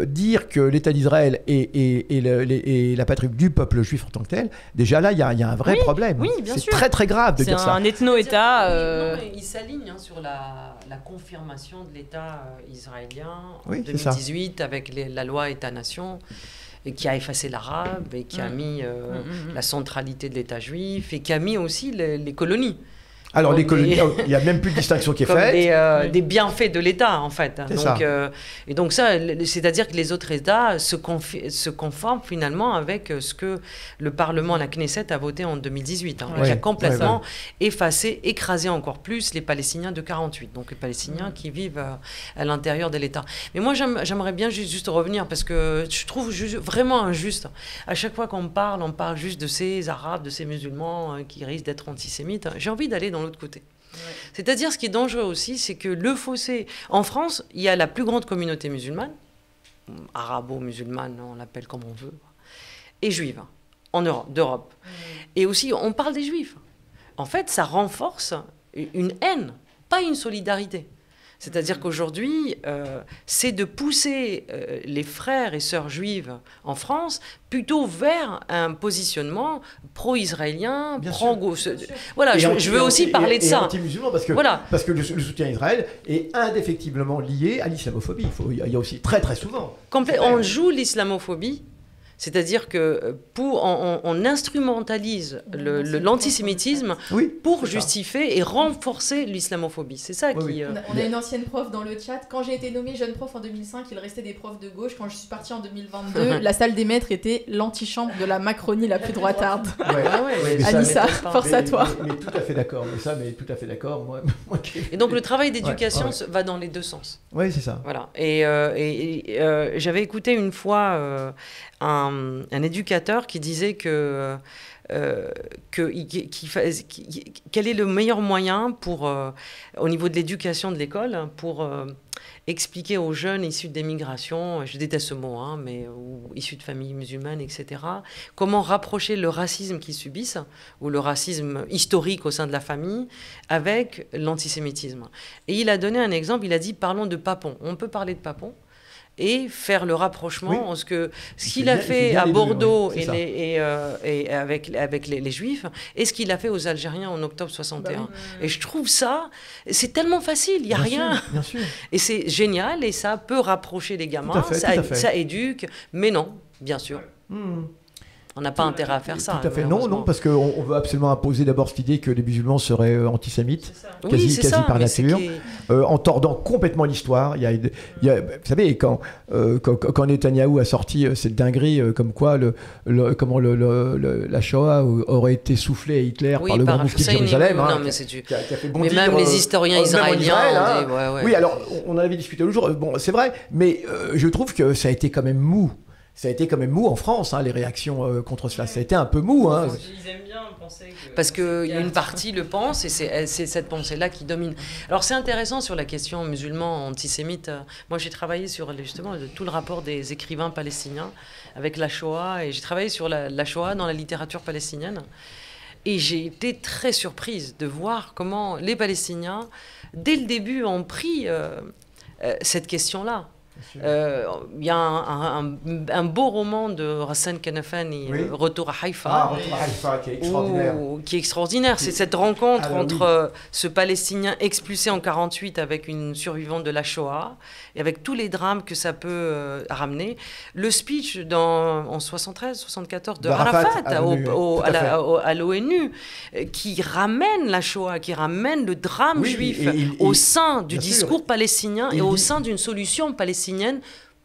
dire que l'État d'Israël est la patrie du peuple juif en tant que tel, déjà là, il y a un vrai problème. Oui, bien sûr. C'est très très grave de dire ça. C'est un ethno-État. Non, il s'aligne sur la confirmation de l'État israélien en 2018 avec la loi État-nation, qui a effacé l'arabe et qui a mis la centralité de l'État juif et qui a mis aussi les colonies. Alors, les colonies, il n'y a même plus de distinction qui est faite. Des bienfaits de l'État, en fait. Et donc ça, c'est-à-dire que les autres États se conforment finalement avec ce que le Parlement, la Knesset, a voté en 2018, qui a complètement effacé, écrasé encore plus les Palestiniens de 48, donc les Palestiniens qui vivent à l'intérieur de l'État. Mais moi, j'aimerais bien juste revenir, parce que je trouve vraiment injuste. À chaque fois qu'on on parle juste de ces Arabes, de ces musulmans qui risquent d'être antisémites. J'ai envie d'aller dans l'autre côté. C'est-à-dire, ce qui est dangereux aussi, c'est que le fossé... En France, il y a la plus grande communauté musulmane, arabo-musulmane, on l'appelle comme on veut, et juive, d'Europe. Et aussi, on parle des juifs. En fait, ça renforce une haine, pas une solidarité. C'est-à-dire qu'aujourd'hui, c'est de pousser les frères et sœurs juives en France plutôt vers un positionnement pro-israélien, pro-gauche. Voilà, je veux aussi parler de ça. Anti-musulman, parce que le soutien à Israël est indéfectiblement lié à l'islamophobie. Il y a aussi très très souvent. On joue l'islamophobie. C'est-à-dire que on instrumentalise l'antisémitisme pour justifier et renforcer l'islamophobie. C'est ça qui... On a une ancienne prof dans le chat. Quand j'ai été nommée jeune prof en 2005, il restait des profs de gauche. Quand je suis partie en 2022, la salle des maîtres était l'antichambre de la Macronie la plus droitarde. Anissa, force à toi. Mais tout à fait d'accord. Mais tout à fait d'accord. Moi, et donc le travail d'éducation va dans les deux sens. Oui, c'est ça. Voilà. Et j'avais écouté une fois un un éducateur qui disait quel est le meilleur moyen pour, au niveau de l'éducation de l'école pour expliquer aux jeunes issus des migrations, je déteste ce mot, hein, mais ou issus de familles musulmanes, etc., comment rapprocher le racisme qu'ils subissent, ou le racisme historique au sein de la famille, avec l'antisémitisme. Et il a donné un exemple, il a dit, parlons de Papon. On peut parler de Papon et faire le rapprochement, ce qu'il a fait à Bordeaux et avec les Juifs, et ce qu'il a fait aux Algériens en octobre 61. Et je trouve ça, c'est tellement facile, il n'y a rien. Bien sûr. Et c'est génial, et ça peut rapprocher les gamins, ça éduque, mais non, bien sûr. On n'a pas intérêt à faire ça. Tout à fait. Non, parce qu'on veut absolument imposer d'abord cette idée que les musulmans seraient antisémites, quasi par nature, en tordant complètement l'histoire. Vous savez, quand Netanyahou a sorti cette dinguerie, comme quoi la Shoah aurait été soufflée à Hitler par le grand moufti de Jérusalem, mais même les historiens israéliens. Oui, alors on en avait discuté l'autre jour. Bon, c'est vrai, mais je trouve que ça a été quand même mou. Ça a été quand même mou en France, hein, les réactions contre cela. Ça a été un peu mou. Hein. Ils aiment bien penser que... Parce qu'une partie le pense, et c'est cette pensée-là qui domine. Alors c'est intéressant sur la question musulman, antisémite. Moi j'ai travaillé sur justement tout le rapport des écrivains palestiniens avec la Shoah, et j'ai travaillé sur la Shoah dans la littérature palestinienne. Et j'ai été très surprise de voir comment les Palestiniens, dès le début, ont pris cette question-là. Il y a un beau roman de Hassan Kanafani, Retour à Haïfa, Retour à Haïfa, qui est extraordinaire. Qui est extraordinaire. C'est cette rencontre entre ce Palestinien expulsé en 1948 avec une survivante de la Shoah, et avec tous les drames que ça peut ramener. Le speech en 73-74 de Arafat à l'ONU, qui ramène la Shoah, qui ramène le drame juif au sein du discours palestinien et au sein d'une solution palestinienne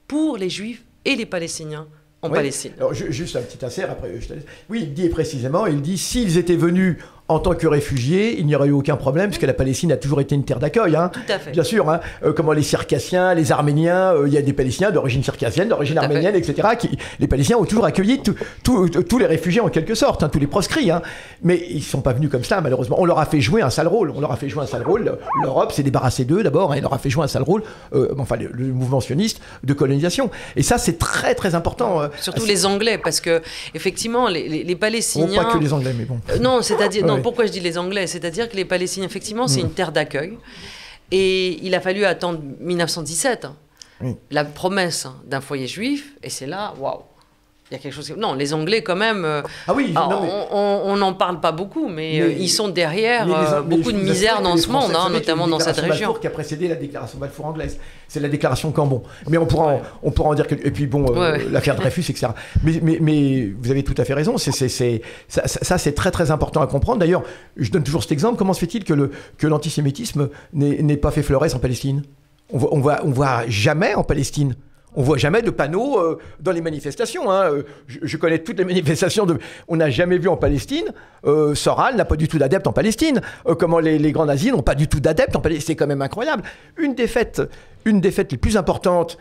pour les Juifs et les Palestiniens en Palestine. Alors, juste un petit insert, après je te laisse. Oui, il dit précisément, s'ils étaient venus en tant que réfugiés, il n'y aurait eu aucun problème, puisque la Palestine a toujours été une terre d'accueil. Hein. Tout à fait. Bien sûr, hein, comment les Circassiens, les Arméniens, il y a des Palestiniens d'origine circassienne, d'origine arménienne, etc. Les Palestiniens ont toujours accueilli tous les réfugiés en quelque sorte, hein, tous les proscrits. Hein. Mais ils ne sont pas venus comme ça, malheureusement. On leur a fait jouer un sale rôle. L'Europe s'est débarrassée d'eux d'abord, hein, il leur a fait jouer un sale rôle, le mouvement sioniste de colonisation. Et ça, c'est très très important. Surtout les Anglais, parce que effectivement, les Palestiniens... pas que les Anglais, mais bon. Non, c'est-à-dire... Pourquoi je dis les Anglais? C'est-à-dire que les Palestiniens, effectivement, c'est une terre d'accueil. Et il a fallu attendre 1917, la promesse d'un foyer juif, et c'est là, waouh, il y a quelque chose... Non, les Anglais, quand même, on n'en parle pas beaucoup, mais ils sont derrière beaucoup de misère dans ce monde, notamment dans cette région. Balfour qui a précédé la déclaration Balfour anglaise. C'est la déclaration Cambon. Mais on pourra en dire que... Et puis bon, l'affaire Dreyfus, etc. Mais vous avez tout à fait raison. Ça, c'est très très important à comprendre. D'ailleurs, je donne toujours cet exemple. Comment se fait-il que l'antisémitisme n'ait pas fait fleuresse en Palestine? On voit jamais en Palestine. On voit jamais de panneaux dans les manifestations. Hein. Je connais toutes les manifestations. On n'a jamais vu en Palestine. Soral n'a pas du tout d'adeptes en Palestine. Comment les grands nazis n'ont pas du tout d'adeptes en Palestine. C'est quand même incroyable. Une des fêtes les plus importantes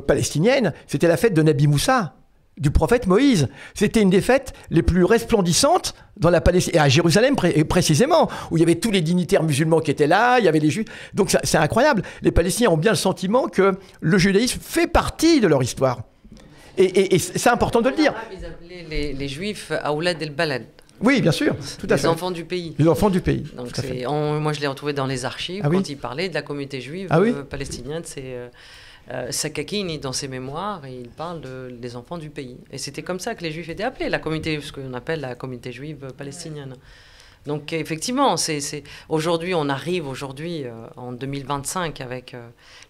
palestiniennes, c'était la fête de Nabi Moussa, du prophète Moïse. C'était une des fêtes les plus resplendissantes dans la Palestine, et à Jérusalem précisément, où il y avait tous les dignitaires musulmans qui étaient là, il y avait les Juifs. Donc c'est incroyable. Les Palestiniens ont bien le sentiment que le judaïsme fait partie de leur histoire. Et c'est important de le dire. Ils appelaient les Juifs Aoulad el-Balad. Oui, bien sûr, tout à fait. Les enfants du pays. Les enfants du pays. Donc moi, je l'ai retrouvé dans les archives quand il parlait de la communauté juive palestinienne. C'est Sakakini, dans ses mémoires, il parle des enfants du pays. Et c'était comme ça que les Juifs étaient appelés, ce qu'on appelle la communauté juive palestinienne. Donc effectivement, aujourd'hui, on arrive en 2025 avec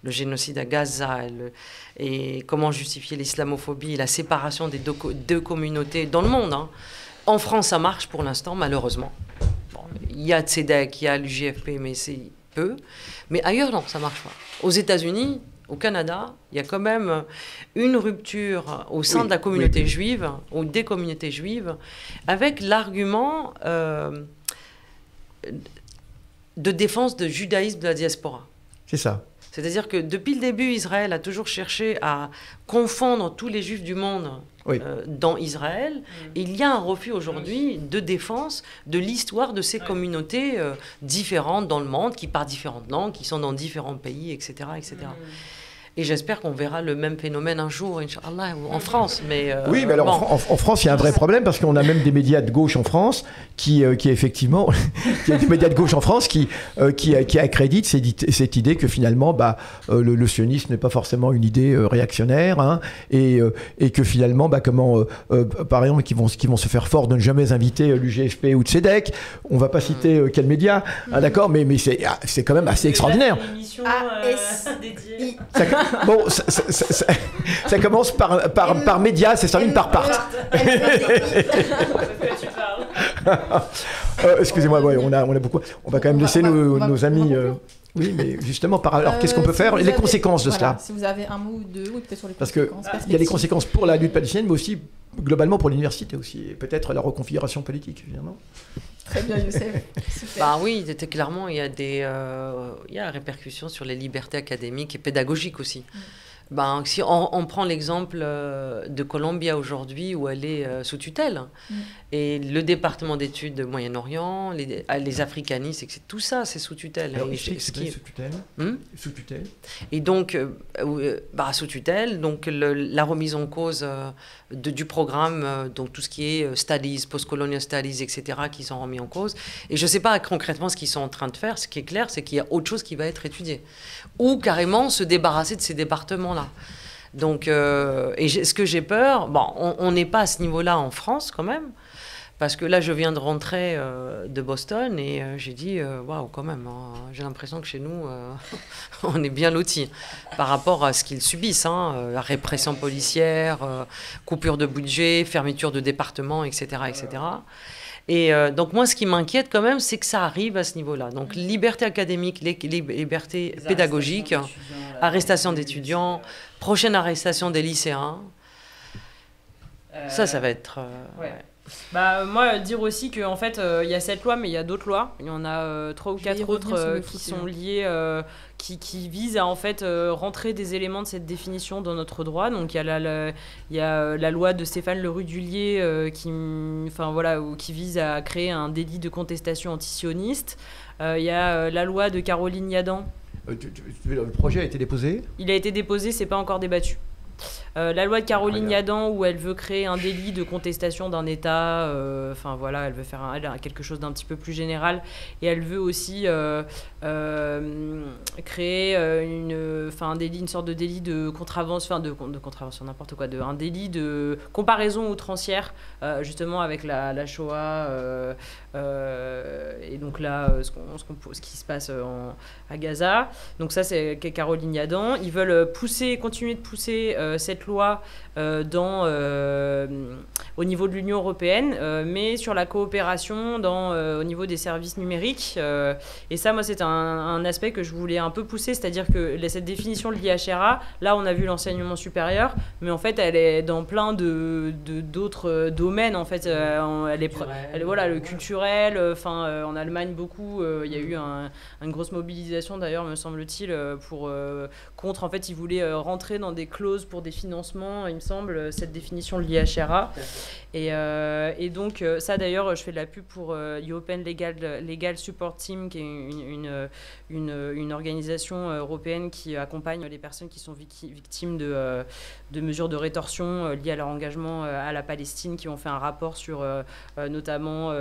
le génocide à Gaza et comment justifier l'islamophobie, la séparation des deux communautés dans le monde. Hein. En France, ça marche pour l'instant, malheureusement. Bon, il y a Tzedek, il y a l'UJFP, mais c'est peu. Mais ailleurs, non, ça marche pas. Aux États-Unis, au Canada, il y a quand même une rupture au sein de la communauté juive, ou des communautés juives, avec l'argument de défense du judaïsme de la diaspora. C'est ça. C'est-à-dire que depuis le début, Israël a toujours cherché à confondre tous les juifs du monde dans Israël. Et il y a un refus aujourd'hui de défense de l'histoire de ces communautés différentes dans le monde, qui parlent différentes langues, qui sont dans différents pays, etc. etc. Et j'espère qu'on verra le même phénomène un jour, Inch'Allah, en France. Mais, oui, mais alors en France, il y a un vrai problème parce qu'on a même des médias de gauche en France qui effectivement, il y a des médias de gauche en France qui accréditent cette idée que finalement, le sionisme n'est pas forcément une idée réactionnaire, hein, et que finalement, par exemple, qui vont se faire fort de ne jamais inviter l'UGFP ou Tzedek. On va pas citer quel média, hein, d'accord, mais c'est quand même assez extraordinaire. Bon, ça commence par média, ça se termine par part. Excusez-moi, on a beaucoup. On va quand même laisser nos amis. Oui, mais justement, alors qu'est-ce qu'on peut faire? Les conséquences de cela. Si vous avez un mot ou deux, ou peut-être sur les conséquences. Parce qu'il y a les conséquences pour la lutte palestinienne, mais aussi globalement pour l'université aussi, et peut-être la reconfiguration politique, évidemment. Très bien, Youssef. Super. Oui, clairement, il y a des répercussions sur les libertés académiques et pédagogiques aussi. Si on prend l'exemple de Columbia aujourd'hui, où elle est sous tutelle, et le département d'études de Moyen-Orient, les africanistes, etc., tout ça, c'est sous tutelle. Alors, sous tutelle. Sous tutelle. Et donc, sous tutelle, donc la remise en cause du programme, donc tout ce qui est studies, post-colonial studies, etc., qui sont remis en cause. Et je ne sais pas concrètement ce qu'ils sont en train de faire. Ce qui est clair, c'est qu'il y a autre chose qui va être étudiée. Ou carrément se débarrasser de ces départements-là. Donc, ce que j'ai peur, on n'est pas à ce niveau-là en France quand même, parce que là, je viens de rentrer de Boston et j'ai dit, waouh, quand même, hein, j'ai l'impression que chez nous, on est bien lotis par rapport à ce qu'ils subissent, hein, la répression policière, coupure de budget, fermeture de départements, etc., etc. Et donc moi, ce qui m'inquiète quand même, c'est que ça arrive à ce niveau-là. Donc liberté académique, liberté pédagogique, arrestation d'étudiants, prochaine arrestation des lycéens. Ça va être... moi, dire aussi qu'en fait, il y a cette loi, mais il y a d'autres lois. Il y en a 3 ou 4 autres qui sont liées, qui visent à en fait rentrer des éléments de cette définition dans notre droit. Donc il y a la loi de Stéphane Le Rudulier qui vise à créer un délit de contestation antisioniste. Il y a la loi de Caroline Yadan. Le projet a été déposé ? Il a été déposé, c'est pas encore débattu. La loi de Caroline Yadan, où elle veut créer un délit de contestation d'un État, elle veut faire quelque chose d'un petit peu plus général, et elle veut aussi créer une sorte de délit de contravention, de contravention, n'importe quoi, un délit de comparaison outrancière, justement avec la Shoah, et donc là, ce qui se passe à Gaza. Donc ça, c'est Caroline Yadan. Ils veulent continuer de pousser cette loi au niveau de l'Union européenne, mais sur la coopération au niveau des services numériques. Et ça, moi, c'est un aspect que je voulais un peu pousser, c'est-à-dire que cette définition de l'IHRA, là, on a vu l'enseignement supérieur, mais en fait, elle est dans plein d'autres domaines. En fait, le culturel. En Allemagne, beaucoup. Il y a eu une grosse mobilisation, d'ailleurs, me semble-t-il, contre. En fait, ils voulaient rentrer dans des clauses pour des financements, il me semble, cette définition de l'IHRA. Et donc, ça, d'ailleurs, je fais de la pub pour European Legal Support Team, qui est une organisation européenne qui accompagne les personnes qui sont victimes de mesures de rétorsion liées à leur engagement à la Palestine, qui ont fait un rapport sur notamment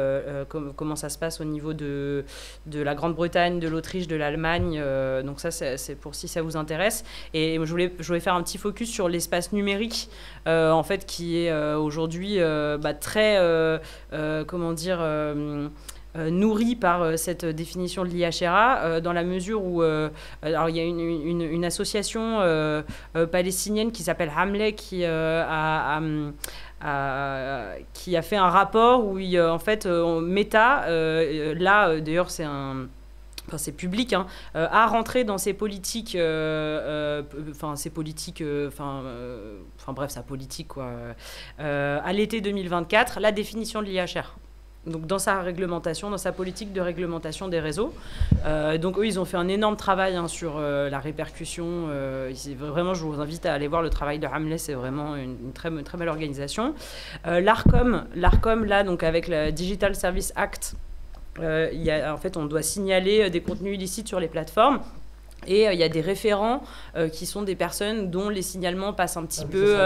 comment ça se passe au niveau de la Grande-Bretagne, de l'Autriche, de l'Allemagne. Donc ça, c'est pour si ça vous intéresse. Et je voulais faire un petit focus sur l'espace numérique, en fait, qui est aujourd'hui très, nourri par cette définition de l'IHRA, dans la mesure où alors il y a une association palestinienne qui s'appelle Hamle qui a fait un rapport où en fait Meta, d'ailleurs c'est public, à rentrer dans ses politiques, sa politique, quoi, à l'été 2024, la définition de l'IHR. Donc dans sa réglementation, dans sa politique de réglementation des réseaux. Donc eux, ils ont fait un énorme travail sur la répercussion. Vraiment, je vous invite à aller voir le travail de Hamlet, c'est vraiment une très belle organisation. L'ARCOM, là, donc avec le Digital Service Act, en fait, on doit signaler des contenus illicites sur les plateformes. Et il y a des référents qui sont des personnes dont les signalements passent un petit peu...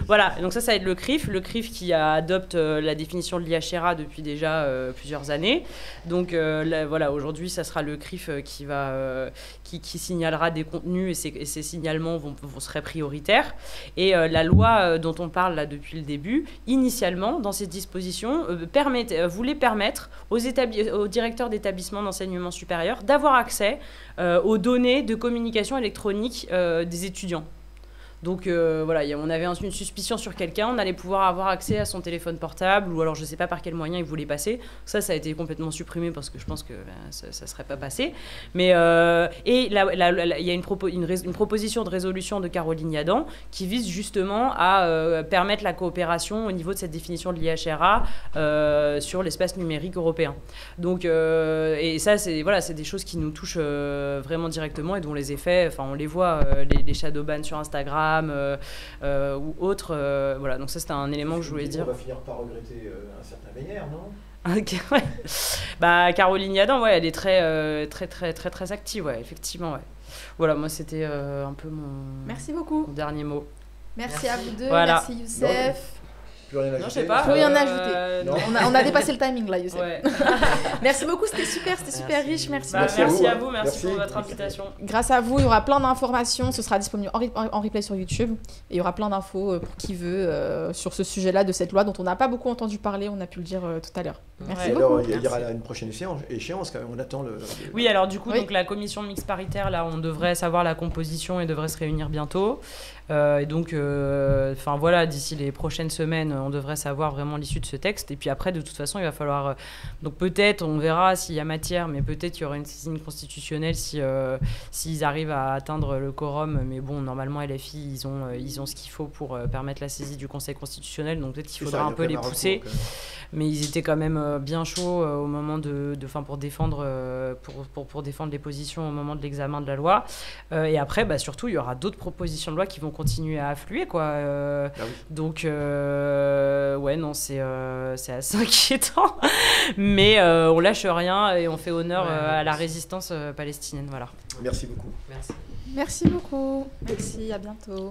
voilà, donc ça va être le CRIF qui adopte la définition de l'IHRA depuis déjà plusieurs années. Donc voilà, aujourd'hui, ça sera le CRIF qui signalera des contenus et ces signalements seraient prioritaires. Et la loi dont on parle là depuis le début, initialement, dans ces dispositions, voulait permettre aux directeurs d'établissements d'enseignement supérieur d'avoir accès aux données de communication électronique des étudiants. Donc voilà, on avait une suspicion sur quelqu'un, on allait pouvoir avoir accès à son téléphone portable, ou alors je ne sais pas par quel moyen il voulait passer. Ça a été complètement supprimé parce que je pense que ça ne serait pas passé. Mais, et il y a une proposition de résolution de Caroline Yadan qui vise justement à permettre la coopération au niveau de cette définition de l'IHRA sur l'espace numérique européen. Donc, et ça, c'est des choses qui nous touchent vraiment directement et dont les effets, on les voit, les shadowbans sur Instagram, ou autres. Voilà, donc ça c'était un élément que je voulais dire. On va finir par regretter un certain Weyer, non? Okay, ouais. Bah, Caroline Yadan, ouais, elle est très active, ouais, effectivement. Ouais. Voilà, moi c'était un peu Merci beaucoup. Mon dernier mot. Merci à vous deux, voilà. Merci Youssef. Plus rien à ajouter. Non, je sais pas. Plus rien à ajouter. On a dépassé le timing là, Youssef. Ouais. Merci beaucoup, c'était super riche. Merci beaucoup. Merci à vous, merci pour votre invitation. Grâce à vous, il y aura plein d'informations. Ce sera disponible en replay sur YouTube. Et il y aura plein d'infos pour qui veut sur ce sujet-là de cette loi dont on n'a pas beaucoup entendu parler. On a pu le dire tout à l'heure. Merci beaucoup. Alors, il y aura une prochaine échéance quand même. On attend le. Oui, alors du coup, donc, la commission mixte paritaire, là, on devrait savoir la composition et devrait se réunir bientôt. Et donc, voilà, d'ici les prochaines semaines, on devrait savoir vraiment l'issue de ce texte. Et puis après, de toute façon, il va falloir... donc peut-être, on verra s'il y a matière, mais peut-être il y aura une saisine constitutionnelle s'ils arrivent à atteindre le quorum. Mais bon, normalement, LFI, ils ont ce qu'il faut pour permettre la saisie du Conseil constitutionnel. Donc peut-être qu'il faudra un peu les pousser. Mais ils étaient quand même bien chauds au moment pour défendre les positions au moment de l'examen de la loi. Et après, surtout, il y aura d'autres propositions de loi qui vont continuer à affluer, quoi. Donc, ouais, non, c'est assez inquiétant. Mais on lâche rien et on fait honneur à la résistance palestinienne, voilà. Merci beaucoup. Merci beaucoup. Merci, à bientôt.